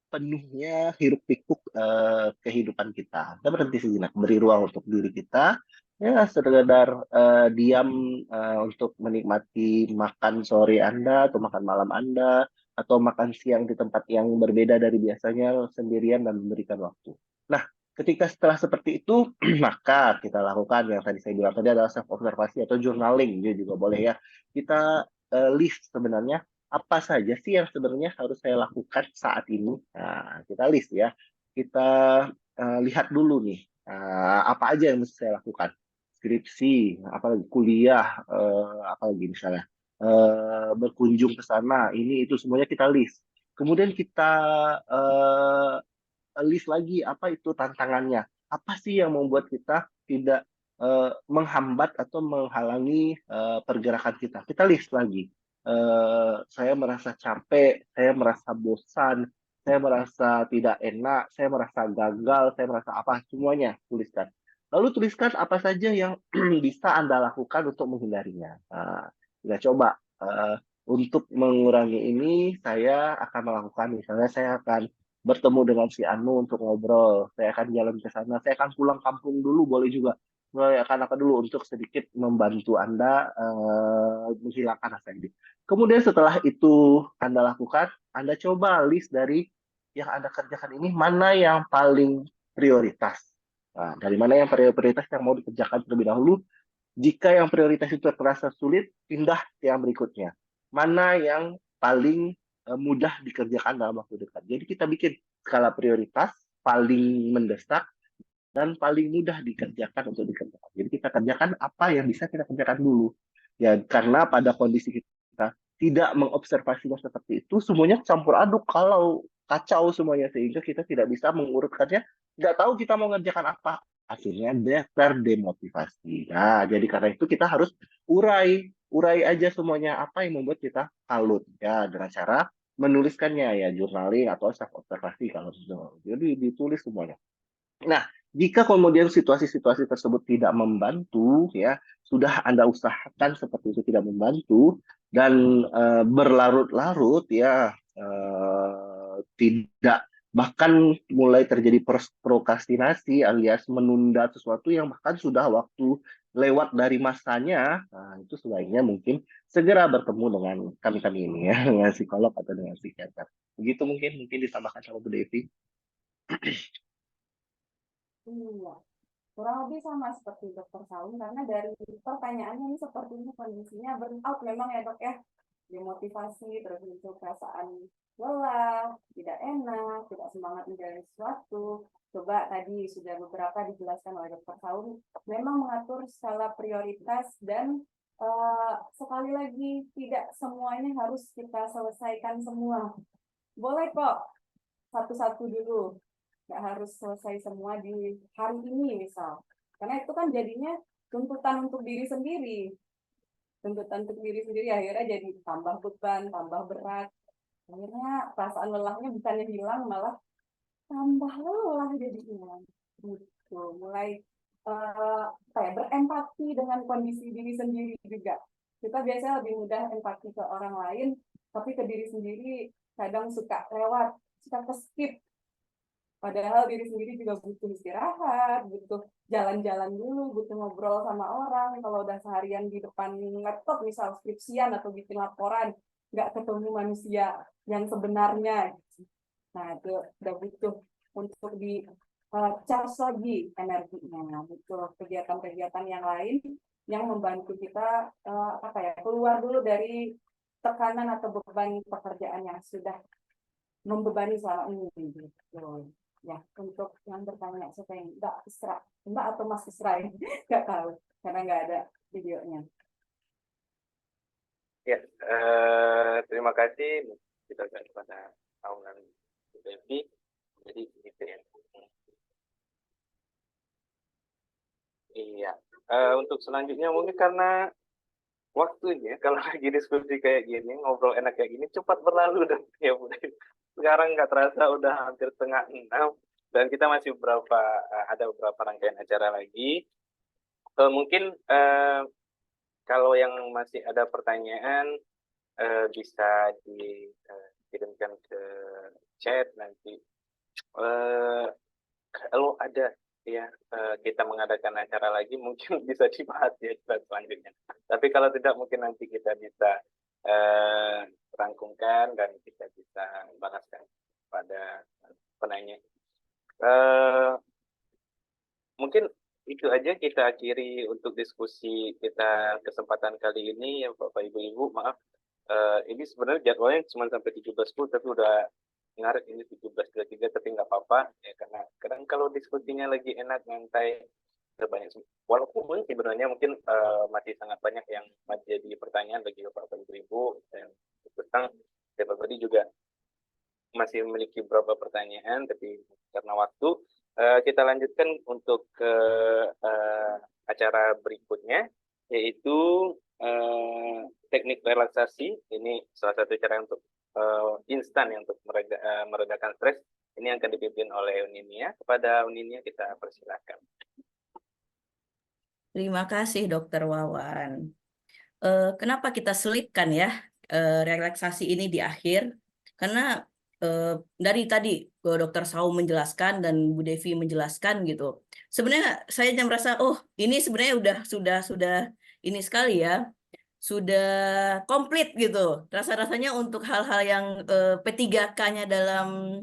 penuhnya hiruk pikuk kehidupan kita. Kita berhenti sejenak, beri ruang untuk diri kita, ya sekedar diam untuk menikmati makan sore Anda atau makan malam Anda atau makan siang di tempat yang berbeda dari biasanya sendirian dan memberikan waktu. Nah, ketika setelah seperti itu maka kita lakukan yang tadi saya bilang tadi adalah self observasi atau journaling, dia juga boleh ya. Kita list sebenarnya apa saja sih yang sebenarnya harus saya lakukan saat ini? Nah, kita list ya. Kita lihat dulu nih, apa aja yang mesti saya lakukan. Skripsi, apalagi kuliah, apalagi misalnya berkunjung ke sana, ini itu semuanya kita list. Kemudian kita eh, list lagi apa itu tantangannya. Apa sih yang membuat kita tidak menghambat atau menghalangi pergerakan kita. Kita list lagi. Saya merasa capek, saya merasa bosan, saya merasa tidak enak, saya merasa gagal, saya merasa apa, semuanya tuliskan. Lalu tuliskan apa saja yang bisa Anda lakukan untuk menghindarinya. Nah, kita coba untuk mengurangi ini, saya akan melakukan, misalnya saya akan bertemu dengan si Anu untuk ngobrol. Saya akan jalan ke sana. Saya akan pulang kampung dulu, boleh juga. Saya akan apa dulu untuk sedikit membantu Anda menghilangkan rasa ini. Kemudian setelah itu Anda lakukan, Anda coba list dari yang Anda kerjakan ini mana yang paling prioritas. Nah, dari mana yang prioritas yang mau dikerjakan terlebih dahulu. Jika yang prioritas itu terasa sulit, pindah ke yang berikutnya. Mana yang paling mudah dikerjakan dalam waktu dekat. Jadi kita bikin skala prioritas paling mendesak dan paling mudah dikerjakan untuk dikerjakan. Jadi kita kerjakan apa yang bisa kita kerjakan dulu. Ya, karena pada kondisi kita tidak mengobservasinya seperti itu, semuanya campur aduk kalau kacau semuanya sehingga kita tidak bisa mengurutkannya, nggak tahu kita mau ngerjakan apa. Akhirnya terdemotivasi. Nah, jadi karena itu kita harus urai aja semuanya apa yang membuat kita kalut ya dengan cara menuliskannya ya journaling atau self observasi kalau gitu. Jadi ditulis semuanya. Nah, jika kemudian situasi-situasi tersebut tidak membantu, ya sudah Anda usahakan seperti itu tidak membantu dan berlarut-larut, ya tidak bahkan mulai terjadi prokrastinasi alias menunda sesuatu yang bahkan sudah waktu lewat dari masanya, nah, itu sebaiknya mungkin segera bertemu dengan kami-kami ini ya, dengan psikolog atau dengan psikiater. Begitu mungkin ditambahkan sama Bu Devi. Iya, kurang lebih sama seperti dokter Saung karena dari pertanyaannya ini sepertinya kondisinya burnout memang ya dok ya, demotivasi terus muncul perasaan lelah, tidak enak, tidak semangat menjalani sesuatu. Coba tadi sudah beberapa dijelaskan oleh dokter Saung, memang mengatur skala prioritas dan sekali lagi tidak semuanya harus kita selesaikan semua. Boleh kok satu-satu dulu, nggak harus selesai semua di hari ini misal, karena itu kan jadinya tuntutan untuk diri sendiri, akhirnya jadi tambah beban, tambah berat, akhirnya perasaan lelahnya bukannya hilang malah tambah lelah jadinya gitu. Mulai berempati dengan kondisi diri sendiri juga. Kita biasanya lebih mudah empati ke orang lain, tapi ke diri sendiri kadang suka lewat, suka ke skip. Padahal diri sendiri juga butuh istirahat, butuh jalan-jalan dulu, butuh ngobrol sama orang. Kalau udah seharian di depan laptop, misal skripsian atau bikin laporan, nggak ketemu manusia yang sebenarnya. Nah, itu udah butuh untuk di charge lagi energinya. Butuh kegiatan-kegiatan yang lain yang membantu kita keluar dulu dari tekanan atau beban pekerjaan yang sudah membebani selama ini. Gitu. Ya, untuk yang bertanya siapa yang Mbak atau Mas Isra, nggak tahu karena nggak ada videonya. Ya, terima kasih kita kepada tahunan Devi. Jadi gitu ya. Iya. Untuk selanjutnya mungkin karena waktunya kalau lagi diskusi kayak gini, ngobrol enak kayak gini cepat berlalu dan ya udah. Sekarang nggak terasa udah hampir setengah 6 dan kita masih ada beberapa rangkaian acara lagi. Mungkin kalau yang masih ada pertanyaan bisa dikirimkan ke chat nanti. Kalau ada ya kita mengadakan acara lagi mungkin bisa dibahas ya selanjutnya. Tapi kalau tidak mungkin nanti kita bisa rangkumkan dan kita bisa bahaskan pada penanya. Mungkin itu aja kita akhiri untuk diskusi kita kesempatan kali ini ya Bapak Ibu. Maaf ini sebenarnya jadwalnya cuma sampai 17.10 tapi udah ngaret ini 17.23 tapi nggak apa-apa ya karena kadang kalau diskusinya lagi enak nyantai terbanyak walaupun sebenarnya mungkin masih sangat banyak yang menjadi pertanyaan bagi Bapak Ibu dan tentang pribadi juga masih memiliki beberapa pertanyaan, tapi karena waktu, kita lanjutkan untuk ke acara berikutnya, yaitu teknik relaksasi. Ini salah satu cara untuk instan ya, untuk meredakan stres. Ini akan dipimpin oleh Uninia. Kepada Uninia kita persilakan. Terima kasih Dokter Wawan. Kenapa kita selipkan ya relaksasi ini di akhir? Karena dari tadi Dokter Saum menjelaskan dan Bu Devi menjelaskan gitu. Sebenarnya saya merasa ini sebenarnya sudah ini sekali ya, sudah komplit gitu. Rasa-rasanya untuk hal-hal yang P3K-nya dalam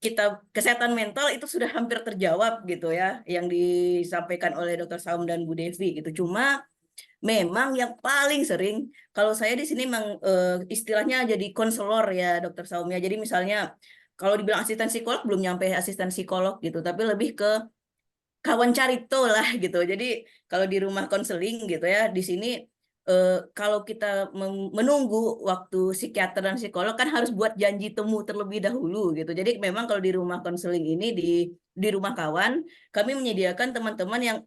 kita kesehatan mental itu sudah hampir terjawab gitu ya, yang disampaikan oleh Dokter Saum dan Bu Devi gitu. Cuma memang yang paling sering, kalau saya di sini memang istilahnya jadi konselor ya Dokter Saum ya. Jadi misalnya kalau dibilang asisten psikolog belum nyampe asisten psikolog gitu, tapi lebih ke kawan carito lah gitu. Jadi kalau di rumah konseling gitu ya, di sini kalau kita menunggu waktu psikiater dan psikolog kan harus buat janji temu terlebih dahulu gitu. Jadi memang kalau di rumah konseling ini di rumah kawan, kami menyediakan teman-teman yang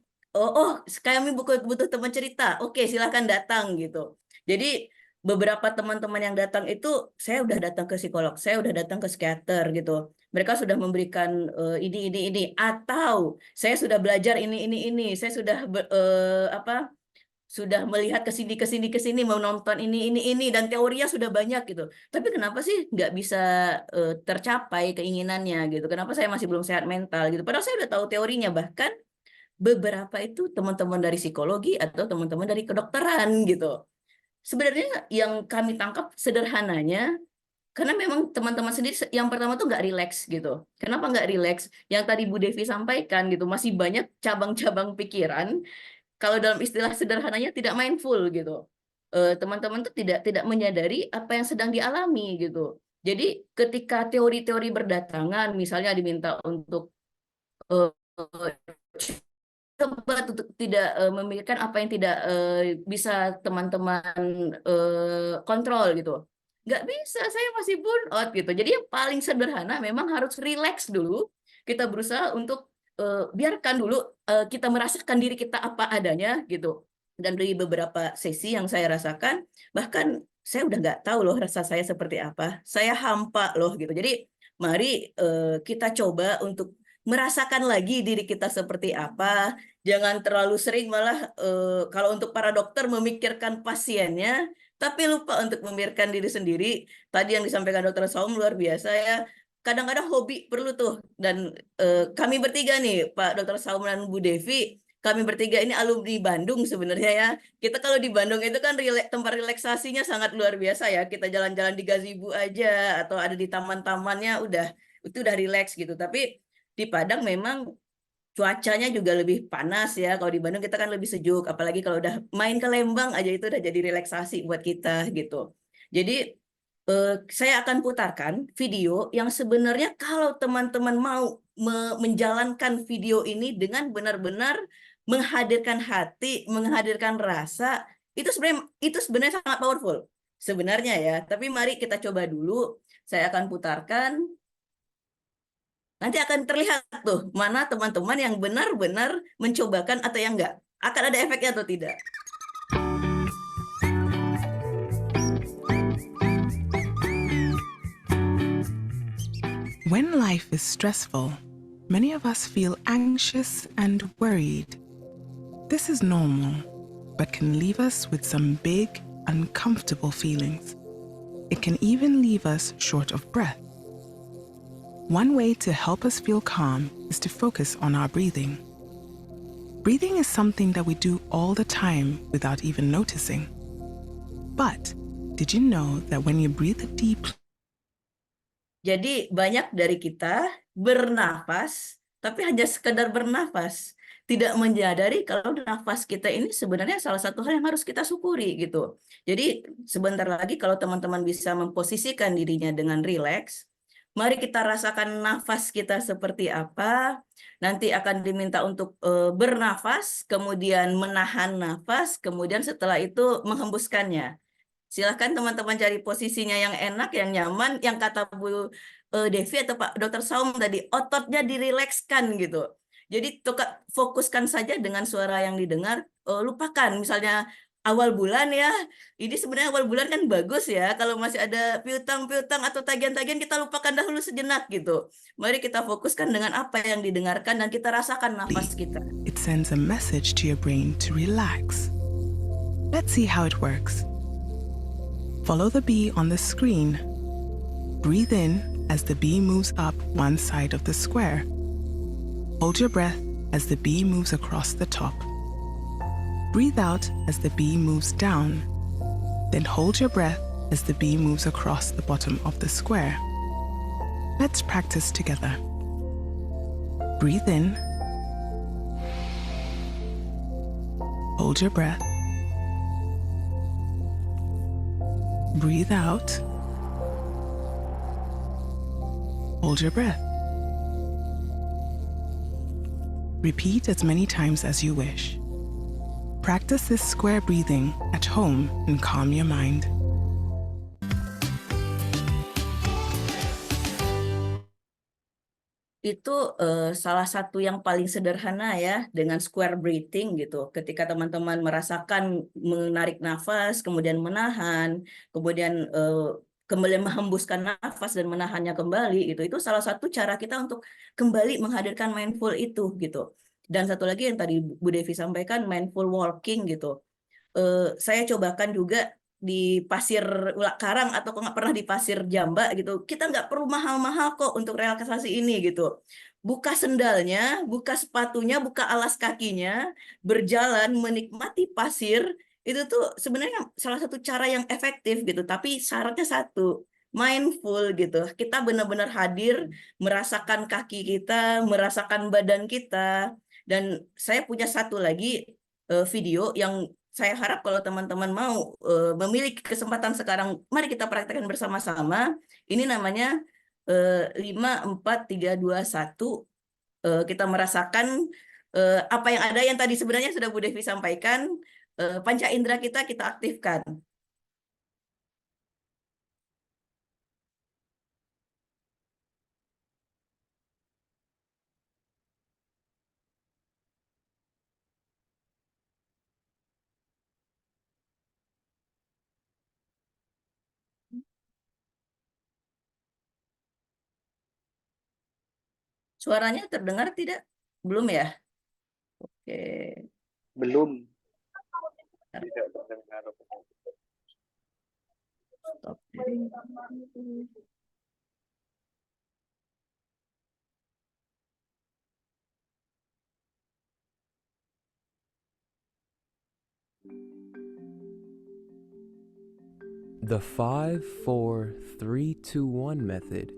kami butuh teman cerita. Oke, silahkan datang gitu. Jadi beberapa teman-teman yang datang itu saya udah datang ke psikolog, saya udah datang ke psikiater gitu. Mereka sudah memberikan ini atau saya sudah belajar ini, saya sudah sudah melihat ke sini menonton ini dan teorinya sudah banyak gitu. Tapi kenapa sih nggak bisa tercapai keinginannya gitu? Kenapa saya masih belum sehat mental gitu? Padahal saya udah tahu teorinya, bahkan beberapa itu teman-teman dari psikologi atau teman-teman dari kedokteran gitu. Sebenarnya yang kami tangkap sederhananya, karena memang teman-teman sendiri yang pertama tuh nggak rileks gitu. Kenapa nggak rileks? Yang tadi Bu Devi sampaikan gitu, masih banyak cabang-cabang pikiran. Kalau dalam istilah sederhananya tidak mindful gitu. Teman-teman tuh tidak menyadari apa yang sedang dialami gitu. Jadi ketika teori-teori berdatangan, misalnya diminta untuk eh, coba untuk tidak memikirkan apa yang tidak bisa teman-teman kontrol gitu. Nggak bisa, saya masih burn out gitu. Jadi yang paling sederhana memang harus relax dulu. Kita berusaha untuk biarkan dulu kita merasakan diri kita apa adanya gitu. Dan dari beberapa sesi yang saya rasakan, bahkan saya udah nggak tahu loh rasa saya seperti apa. Saya hampa loh gitu. Jadi mari kita coba untuk merasakan lagi diri kita seperti apa. Jangan terlalu sering malah kalau untuk para dokter memikirkan pasiennya, tapi lupa untuk memikirkan diri sendiri. Tadi yang disampaikan Dokter Saum luar biasa ya. Kadang-kadang hobi perlu tuh. Dan kami bertiga nih, Pak Dokter Saum dan Bu Devi, kami bertiga ini alumni Bandung sebenarnya ya. Kita kalau di Bandung itu kan tempat relaksasinya sangat luar biasa ya. Kita jalan-jalan di gazebo aja atau ada di taman-tamannya itu udah rileks gitu. Tapi di Padang memang cuacanya juga lebih panas ya. Kalau di Bandung kita kan lebih sejuk, apalagi kalau udah main ke Lembang aja itu udah jadi relaksasi buat kita gitu. Jadi saya akan putarkan video yang sebenarnya kalau teman-teman mau menjalankan video ini dengan benar-benar menghadirkan hati, menghadirkan rasa, itu sebenarnya sangat powerful sebenarnya ya. Tapi mari kita coba dulu. Saya akan putarkan. Nanti akan terlihat tuh mana teman-teman yang benar-benar mencobakan atau yang enggak. Akan ada efeknya atau tidak. When life is stressful, many of us feel anxious and worried. This is normal, but can leave us with some big, uncomfortable feelings. It can even leave us short of breath. One way to help us feel calm is to focus on our breathing. Breathing is something that we do all the time without even noticing. But did you know that when you breathe deeply? Jadi banyak dari kita bernafas, tapi hanya sekedar bernafas. Tidak menyadari kalau nafas kita ini sebenarnya salah satu hal yang harus kita syukuri gitu. Jadi sebentar lagi kalau teman-teman bisa memposisikan dirinya dengan rileks, mari kita rasakan nafas kita seperti apa. Nanti akan diminta untuk bernafas, kemudian menahan nafas, kemudian setelah itu menghembuskannya. Silahkan teman-teman cari posisinya yang enak, yang nyaman, yang kata Bu Devi atau Pak Dokter Saum tadi, ototnya dirilekskan gitu. Jadi fokuskan saja dengan suara yang didengar, lupakan misalnya awal bulan ya. Ini sebenarnya awal bulan kan bagus ya, kalau masih ada piutang-piutang atau tagihan-tagihan kita lupakan dahulu sejenak gitu. Mari kita fokuskan dengan apa yang didengarkan dan kita rasakan nafas kita. It sends a message to your brain to relax. Let's see how it works. Follow the bee on the screen. Breathe in as the bee moves up one side of the square. Hold your breath as the bee moves across the top. Breathe out as the bee moves down. Then hold your breath as the bee moves across the bottom of the square. Let's practice together. Breathe in. Hold your breath. Breathe out. Hold your breath. Repeat as many times as you wish. Practice this square breathing at home and calm your mind. Itu salah satu yang paling sederhana ya, dengan square breathing gitu. Ketika teman-teman merasakan menarik nafas, kemudian menahan, kemudian kembali menghembuskan nafas dan menahannya kembali gitu. Itu salah satu cara kita untuk kembali menghadirkan mindful itu gitu. Dan satu lagi yang tadi Bu Devi sampaikan, mindful walking gitu. Saya cobakan juga di pasir Ulak Karang atau nggak pernah di pasir Jamba gitu. Kita nggak perlu mahal-mahal kok untuk relaksasi ini gitu. Buka sendalnya, buka sepatunya, buka alas kakinya, berjalan menikmati pasir, itu tuh sebenarnya salah satu cara yang efektif gitu. Tapi syaratnya satu, mindful gitu. Kita benar-benar hadir, merasakan kaki kita, merasakan badan kita. Dan saya punya satu lagi video yang saya harap kalau teman-teman mau memiliki kesempatan sekarang, mari kita praktekkan bersama-sama. Ini namanya 5, 4, 3, 2, 1. Kita merasakan apa yang ada yang tadi sebenarnya sudah Bu Devi sampaikan. Panca indera kita aktifkan. Suaranya terdengar tidak? Belum ya? Oke. Belum. Tidak terdengar. Stop. The 5, 4, 3, 2, 1 method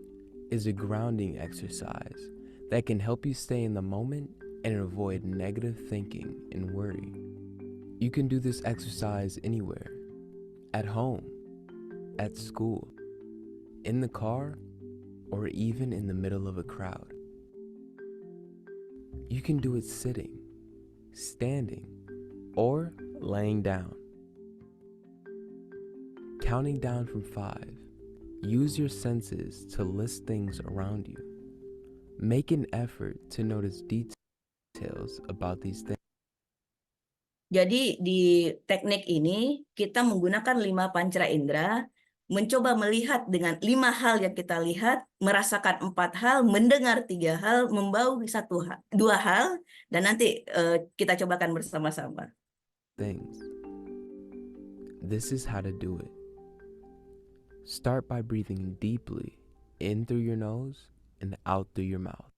is a grounding exercise that can help you stay in the moment and avoid negative thinking and worry. You can do this exercise anywhere, at home, at school, in the car, or even in the middle of a crowd. You can do it sitting, standing, or laying down. Counting down from 5, use your senses to list things around you. Make an effort to notice details about these things. Jadi di teknik ini kita menggunakan 5 panca indera, mencoba melihat dengan 5 hal yang kita lihat, merasakan 4 hal, mendengar 3 hal, membau 2 hal, dan nanti kita cobakan bersama-sama. Things. This is how to do it. Start by breathing deeply in through your nose and out through your mouth.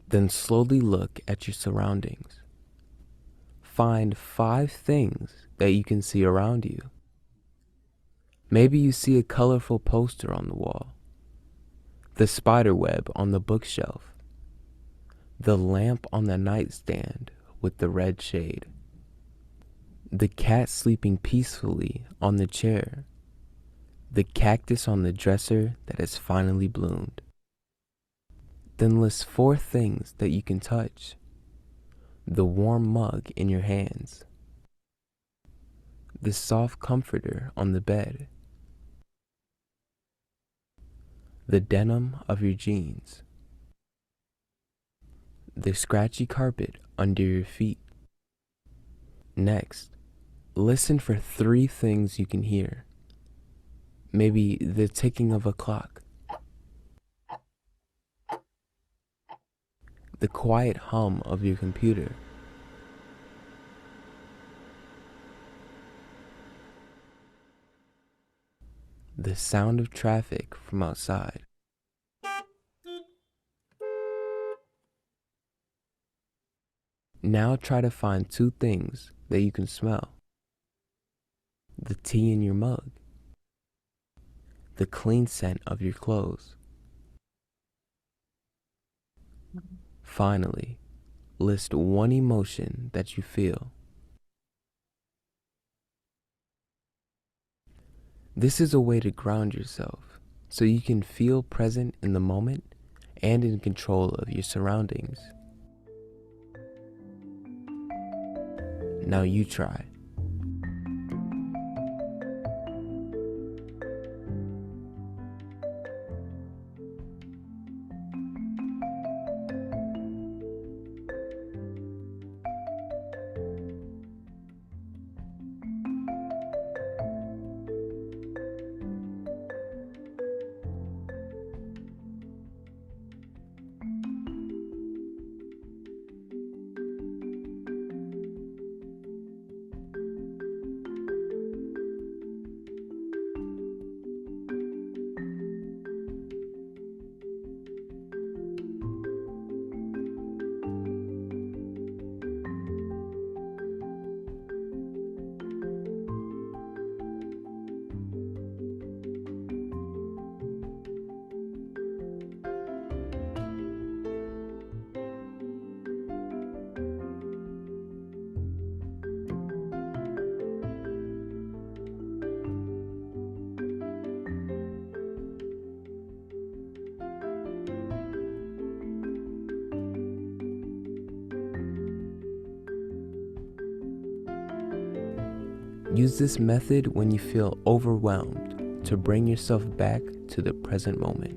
Then slowly look at your surroundings. Find 5 things that you can see around you. Maybe you see a colorful poster on the wall, the spider web on the bookshelf, the lamp on the nightstand with the red shade, the cat sleeping peacefully on the chair, the cactus on the dresser that has finally bloomed. Then list 4 things that you can touch. The warm mug in your hands, the soft comforter on the bed, the denim of your jeans, the scratchy carpet under your feet. Next, listen for 3 things you can hear. Maybe the ticking of a clock, the quiet hum of your computer, the sound of traffic from outside. Now try to find 2 things that you can smell. The tea in your mug, the clean scent of your clothes. Finally, list 1 emotion that you feel. This is a way to ground yourself so you can feel present in the moment and in control of your surroundings. Now you try. Use this method when you feel overwhelmed to bring yourself back to the present moment.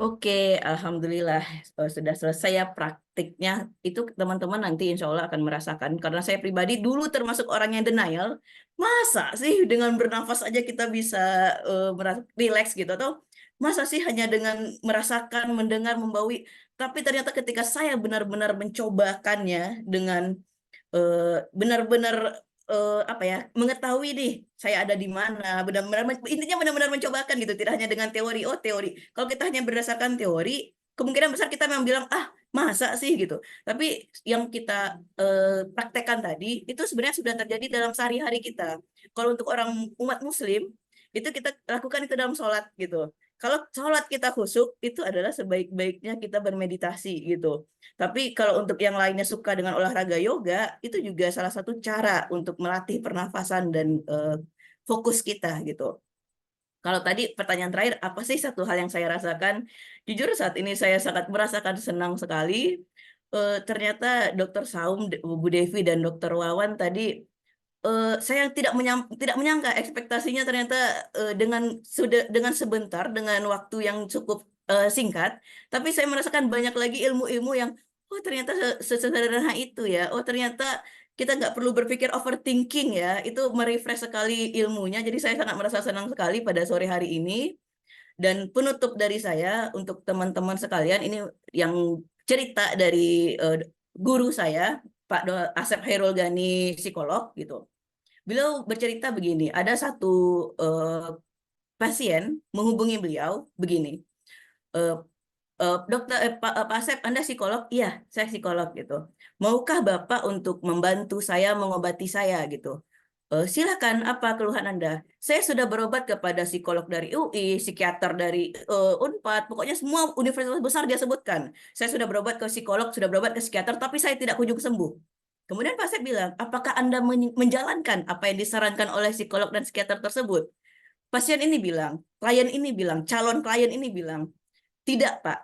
Oke, alhamdulillah sudah selesai ya praktiknya. Itu teman-teman nanti insya Allah akan merasakan. Karena saya pribadi dulu termasuk orang yang denial. Masa sih dengan bernafas aja kita bisa relax gitu? Atau masa sih hanya dengan merasakan, mendengar, membawi. Tapi ternyata ketika saya benar-benar mencobakannya dengan benar-benar apa ya, mengetahui nih saya ada di mana, benar-benar intinya benar-benar mencobakan gitu, tidak hanya dengan teori. Oh, teori. Kalau kita hanya berdasarkan teori, kemungkinan besar kita memang bilang ah masa sih gitu. Tapi yang kita praktekkan tadi itu sebenarnya sudah terjadi dalam sehari-hari kita. Kalau untuk orang umat Muslim itu kita lakukan itu dalam sholat gitu. Kalau sholat kita khusyuk itu adalah sebaik-baiknya kita bermeditasi gitu. Tapi kalau untuk yang lainnya suka dengan olahraga yoga, itu juga salah satu cara untuk melatih pernafasan dan fokus kita gitu. Kalau tadi pertanyaan terakhir, apa sih satu hal yang saya rasakan? Jujur saat ini saya sangat merasakan senang sekali. Ternyata Dr. Saum, Bu Devi, dan Dr. Wawan tadi saya tidak menyangka ekspektasinya ternyata dengan sebentar, dengan waktu yang cukup singkat, tapi saya merasakan banyak lagi ilmu-ilmu yang oh ternyata sesederhana itu ya, oh ternyata kita nggak perlu berpikir overthinking ya, itu merefresh sekali ilmunya, jadi saya sangat merasa senang sekali pada sore hari ini. Dan penutup dari saya untuk teman-teman sekalian, ini yang cerita dari guru saya, Pak Asep Hairul Ghani, psikolog gitu. Beliau bercerita begini, ada satu pasien menghubungi beliau begini, dokter Pak Asep, Anda psikolog? Iya, saya psikolog gitu. Maukah Bapak untuk membantu saya mengobati saya gitu? Silakan, apa keluhan Anda? Saya sudah berobat kepada psikolog dari UI, psikiater dari Unpad, pokoknya semua universitas besar dia sebutkan. Saya sudah berobat ke psikolog, sudah berobat ke psikiater, tapi saya tidak kunjung sembuh. Kemudian Pak Asep bilang, apakah Anda menjalankan apa yang disarankan oleh psikolog dan psikiater tersebut? pasien ini bilang, klien ini bilang, calon klien ini bilang, tidak Pak.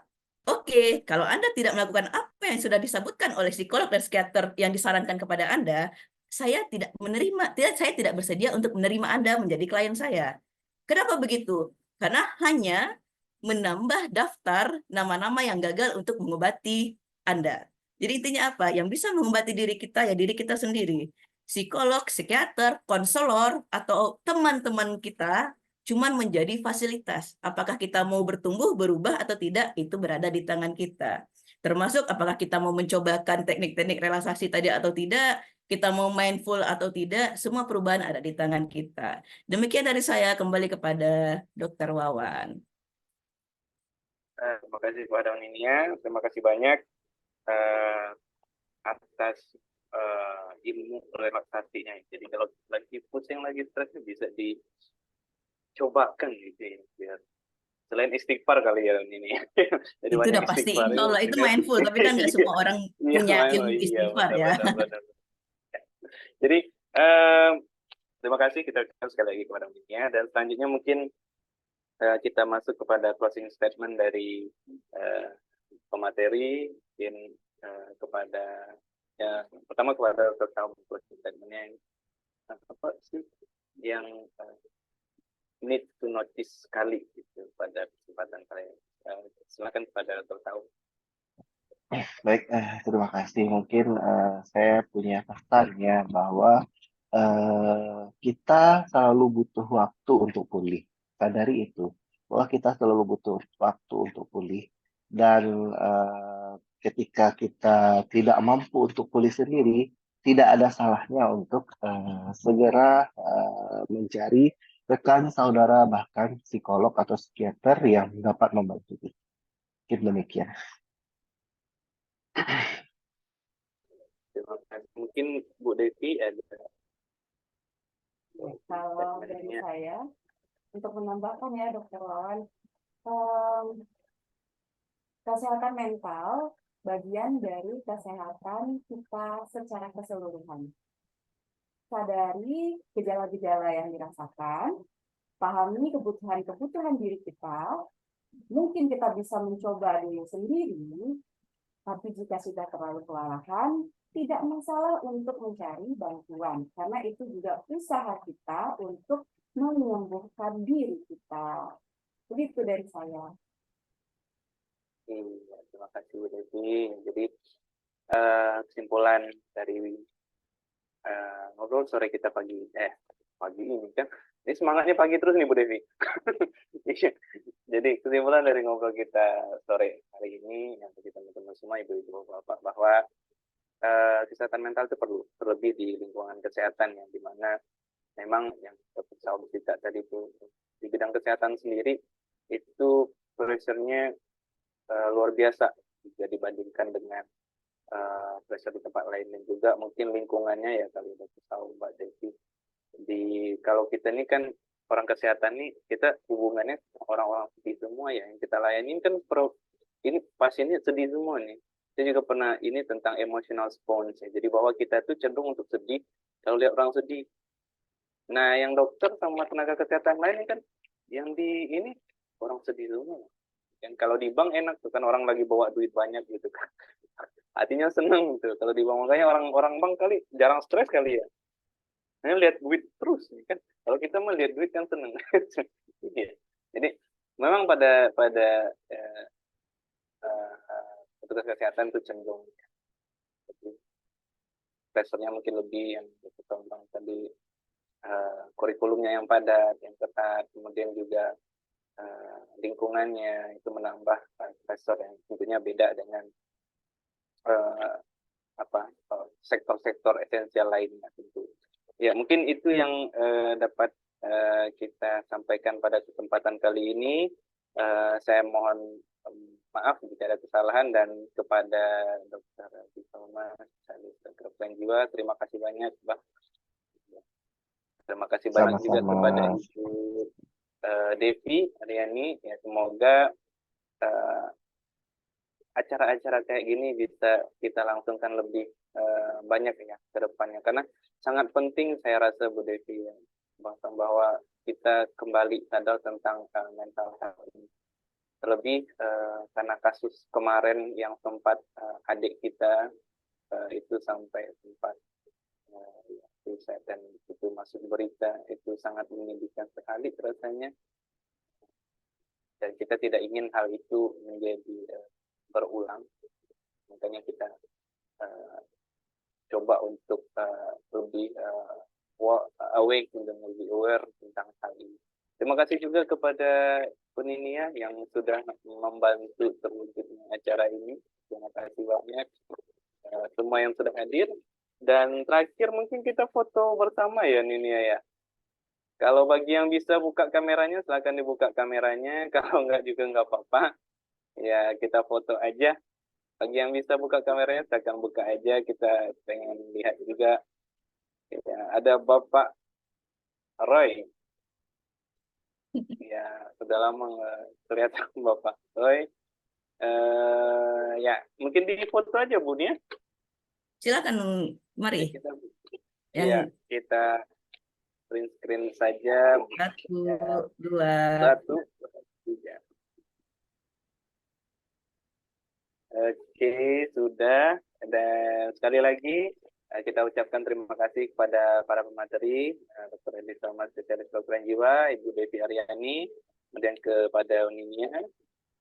Oke, kalau Anda tidak melakukan apa yang sudah disebutkan oleh psikolog dan psikiater yang disarankan kepada Anda, saya tidak menerima, saya tidak bersedia untuk menerima Anda menjadi klien saya. Kenapa begitu? Karena hanya menambah daftar nama-nama yang gagal untuk mengobati Anda. Jadi intinya apa? Yang bisa mengobati diri kita ya diri kita sendiri. Psikolog, psikiater, konselor, atau teman-teman kita cuman menjadi fasilitas. Apakah kita mau bertumbuh, berubah atau tidak, itu berada di tangan kita. Termasuk apakah kita mau mencobakan teknik-teknik relaksasi tadi atau tidak, kita mau mindful atau tidak, semua perubahan ada di tangan kita. Demikian dari saya, kembali kepada Dr. Wawan. Terima kasih Pak Dauninia, terima kasih banyak atas ilmu relaksasinya. Jadi kalau lagi pusing, lagi stres bisa dicobakan gitu ya, biar selain istighfar kali ya ini. Jadi Itu banyak udah pasti, istighfar insya ya. Allah itu mindful, tapi kan nggak semua orang Iya, punya ilmu iya, istighfar ya. benar. Jadi terima kasih kita sekali lagi kepada Minya, dan selanjutnya mungkin kita masuk kepada closing statement dari pemateri, mungkin kepada pertama kepada Dr. closing statementnya apa sih yang need to notice sekali gitu pada kesempatan kalian. Silakan kepada Dr. Baik, terima kasih. Mungkin saya punya pesan ya bahwa kita selalu butuh waktu untuk pulih. Sadari itu, bahwa kita selalu butuh waktu untuk pulih. Dan ketika kita tidak mampu untuk pulih sendiri, tidak ada salahnya untuk segera mencari rekan, saudara, bahkan psikolog atau psikiater yang dapat membantu kita. Mungkin demikian. Terima kasih. Mungkin Bu Devi ada Kalau dari statementnya. saya, untuk menambahkan ya Dokter Wawan, kesehatan mental bagian dari kesehatan kita secara keseluruhan. Sadari gejala-gejala yang dirasakan, pahami kebutuhan-kebutuhan diri kita. Mungkin kita bisa mencoba dulu sendiri, tapi jika sudah terlalu kelelahan, tidak masalah untuk mencari bantuan, karena itu juga usaha kita untuk menyembuhkan diri kita. Begitu dari saya. Terima kasih Bu Devi. Jadi kesimpulan dari ngobrol sore kita pagi ini kan, ini semangatnya pagi terus nih Bu Devi. Jadi kesimpulan dari ngobrol kita sore hari ini yang bagi teman-teman semua, ibu-ibu, bapak, bahwa kesehatan mental itu perlu, terlebih di lingkungan kesehatan yang dimana memang yang Dr. kita tadi itu di bidang kesehatan sendiri itu pressure-nya luar biasa jika dibandingkan dengan pressure di tempat lain, dan juga mungkin lingkungannya ya kalau Dr. tahu Mbak Devi. Kalau kita ini kan orang kesehatan nih, kita hubungannya orang-orang sedih semua ya, yang kita layani kan ini pasiennya sedih semua nih. Saya juga pernah ini tentang emotional response ya. Jadi bahwa kita tuh cenderung untuk sedih kalau lihat orang sedih. Nah, yang dokter sama tenaga kesehatan lain kan yang di ini orang sedih semua. Dan kalau di bank enak tuh kan, orang lagi bawa duit banyak gitu kan. Hatinya seneng gitu. Kalau di bank, makanya orang bank kali jarang stres kali ya. Nah, lihat duit terus kan. Kalau kita mau lihat duit kan seneng. Jadi memang pada petugas kesehatan itu cenderung pressure-nya mungkin lebih, yang berkembang tadi kurikulumnya yang padat, yang ketat, kemudian juga lingkungannya itu menambah pressure yang tentunya beda dengan sektor-sektor esensial lainnya tentu. Ya, mungkin itu yang dapat kita sampaikan pada kesempatan kali ini. Saya mohon maaf jika ada kesalahan, dan kepada Dr. Salma, Dr. Jiwa, terima kasih banyak, Mbak. Terima kasih banyak juga kepada Ibu Devi Aryani. Ya, semoga acara-acara kayak gini bisa kita langsungkan lebih banyak ya ke depannya, karena sangat penting saya rasa Bu Devi ya, bahwa kita kembali sadar tentang mental health ini. Terlebih karena kasus kemarin yang sempat adik kita itu sampai sempat suicide dan itu masuk berita, itu sangat menyedihkan sekali rasanya. Dan kita tidak ingin hal itu menjadi berulang. Makanya kita coba untuk lebih awake dan lebih aware tentang hal ini. Terima kasih juga kepada Uninia yang sudah membantu terwujudnya acara ini. Terima kasih banyak semua yang sudah hadir. Dan terakhir mungkin kita foto bersama ya Ninia ya. Kalau bagi yang bisa buka kameranya, silakan dibuka kameranya. Kalau enggak juga enggak apa-apa. Ya kita foto aja. Bagi yang bisa buka kameranya, silakan buka aja. Kita pengen lihat juga. Ya, ada Bapak Roy. Ya, sudah lama nggak kelihatan Bapak Roy. Ya, mungkin di foto aja Bun ya. Silakan, mari. Ya, kita print screen saja. 1, 2. 1, 3. Oke, sudah. Dan sekali lagi kita ucapkan terima kasih kepada para pemateri, Dr. Edi Salman, spesialis kedokteran jiwa, Ibu Devi Aryani, kemudian kepada Uninia,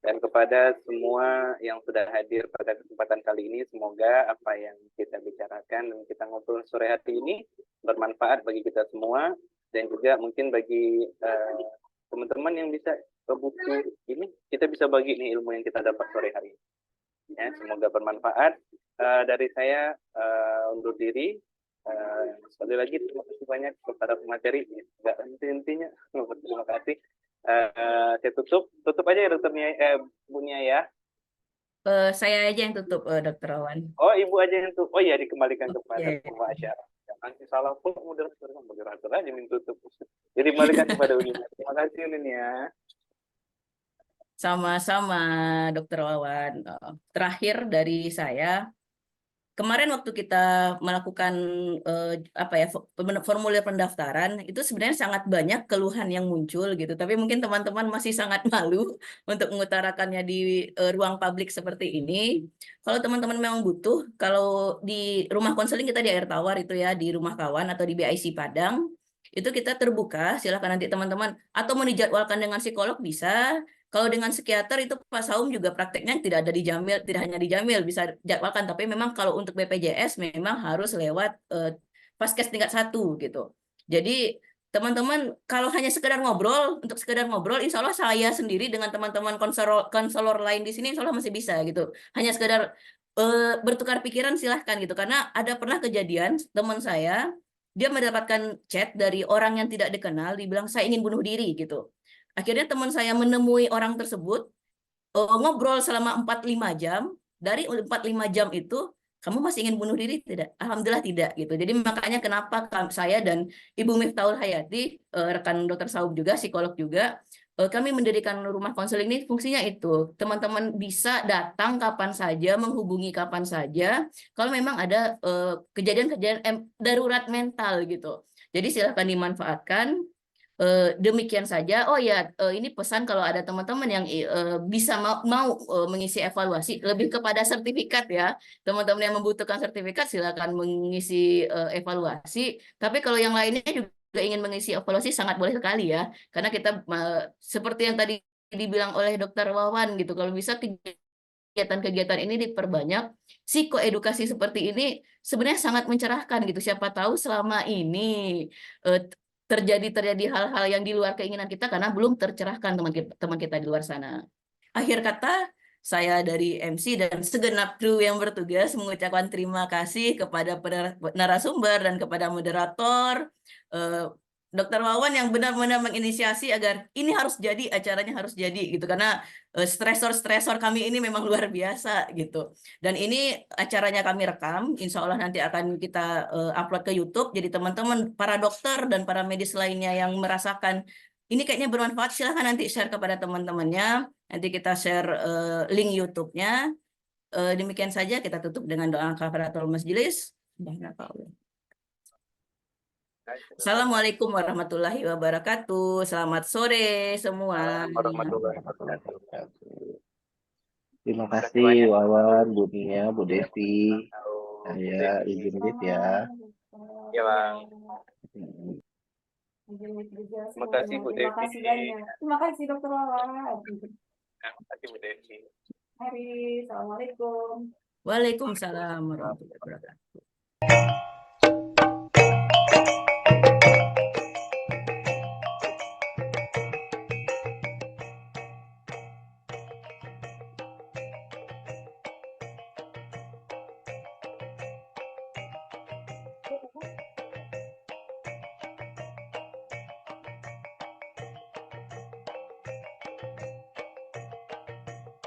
dan kepada semua yang sudah hadir pada kesempatan kali ini. Semoga apa yang kita bicarakan dan kita ngobrol sore hari ini bermanfaat bagi kita semua, dan juga mungkin bagi teman-teman yang bisa butuh ini, kita bisa bagi nih ilmu yang kita dapat sore hari ini. Ya, semoga bermanfaat. Dari saya undur diri. Sekali lagi terima kasih banyak kepada pemateri. Enggak intinya terima kasih. Saya tutup aja ya Dokter Bu Nia ya. Saya aja yang tutup, Dokter Wawan. Oh, Ibu aja yang tutup. Oh ya, dikembalikan kepada Oke. pembawa acara. Nanti salah pun moderator aja yang tutup. Jadi dikembalikan kepada Unia. Terima kasih Unia. Sama-sama, Dokter Wawan. Terakhir dari saya, kemarin waktu kita melakukan formulir pendaftaran, itu sebenarnya sangat banyak keluhan yang muncul gitu. Tapi mungkin teman-teman masih sangat malu untuk mengutarakannya di ruang publik seperti ini. Kalau teman-teman memang butuh, kalau di rumah konseling kita di Air Tawar itu ya, di Rumah Kawan atau di BIC Padang, itu kita terbuka. Silakan nanti teman-teman atau mau dijadwalkan dengan psikolog bisa. Kalau dengan psikiater itu Pak Saum juga prakteknya tidak ada di Jamil, tidak hanya di Jamil bisa jadwalkan, tapi memang kalau untuk BPJS memang harus lewat Vaskes tingkat 1 gitu. Jadi teman-teman kalau hanya sekedar ngobrol, untuk sekedar ngobrol, insya Allah saya sendiri dengan teman-teman konselor lain di sini insya Allah masih bisa gitu. Hanya sekedar bertukar pikiran silahkan gitu, karena ada pernah kejadian teman saya, dia mendapatkan chat dari orang yang tidak dikenal, dibilang saya ingin bunuh diri gitu. Akhirnya teman saya menemui orang tersebut, ngobrol selama 45 jam. Dari 45 jam itu, kamu masih ingin bunuh diri? Tidak. Alhamdulillah tidak gitu. Jadi makanya kenapa saya dan Ibu Miftahul Hayati, rekan Dokter Saub juga, psikolog juga, kami mendirikan rumah konseling ini fungsinya itu. Teman-teman bisa datang kapan saja, menghubungi kapan saja, kalau memang ada kejadian-kejadian darurat mental gitu. Jadi silakan dimanfaatkan. Demikian saja. Oh ya, ini pesan kalau ada teman-teman yang bisa mau mengisi evaluasi, lebih kepada sertifikat ya. Teman-teman yang membutuhkan sertifikat silakan mengisi evaluasi. Tapi kalau yang lainnya juga ingin mengisi evaluasi sangat boleh sekali ya. Karena kita seperti yang tadi dibilang oleh Dokter Wawan gitu, kalau bisa kegiatan-kegiatan ini diperbanyak, psikoedukasi seperti ini sebenarnya sangat mencerahkan gitu. Siapa tahu selama ini terjadi hal-hal yang di luar keinginan kita karena belum tercerahkan teman kita di luar sana. Akhir kata, saya dari MC dan segenap kru yang bertugas mengucapkan terima kasih kepada narasumber dan kepada moderator, Dokter Wawan yang benar-benar menginisiasi agar ini harus jadi, acaranya harus jadi gitu, karena stresor kami ini memang luar biasa gitu. Dan ini acaranya kami rekam, insya Allah nanti akan kita upload ke YouTube. Jadi teman-teman para dokter dan para medis lainnya yang merasakan ini kayaknya bermanfaat, silahkan nanti share kepada teman-temannya. Nanti kita share link YouTube-nya. Demikian saja, kita tutup dengan doa kafaratul majelis. Assalamualaikum warahmatullahi wabarakatuh. Selamat sore semua. Assalamualaikum warahmatullahi wabarakatuh. Terima Terima kasih kasih banyak. Wawan, Bu Nia, Bu Devi. Halo, Bu Saya Devi. izin lead ya. Ya, Bang. Izin juga Terima kasih, semuanya. Bu Terima Devi. kasih banyak. Terima kasih Dokter Wawan. Terima kasih, Bu Devi. Hari, Assalamualaikum. Waalaikumsalam warahmatullahi wabarakatuh.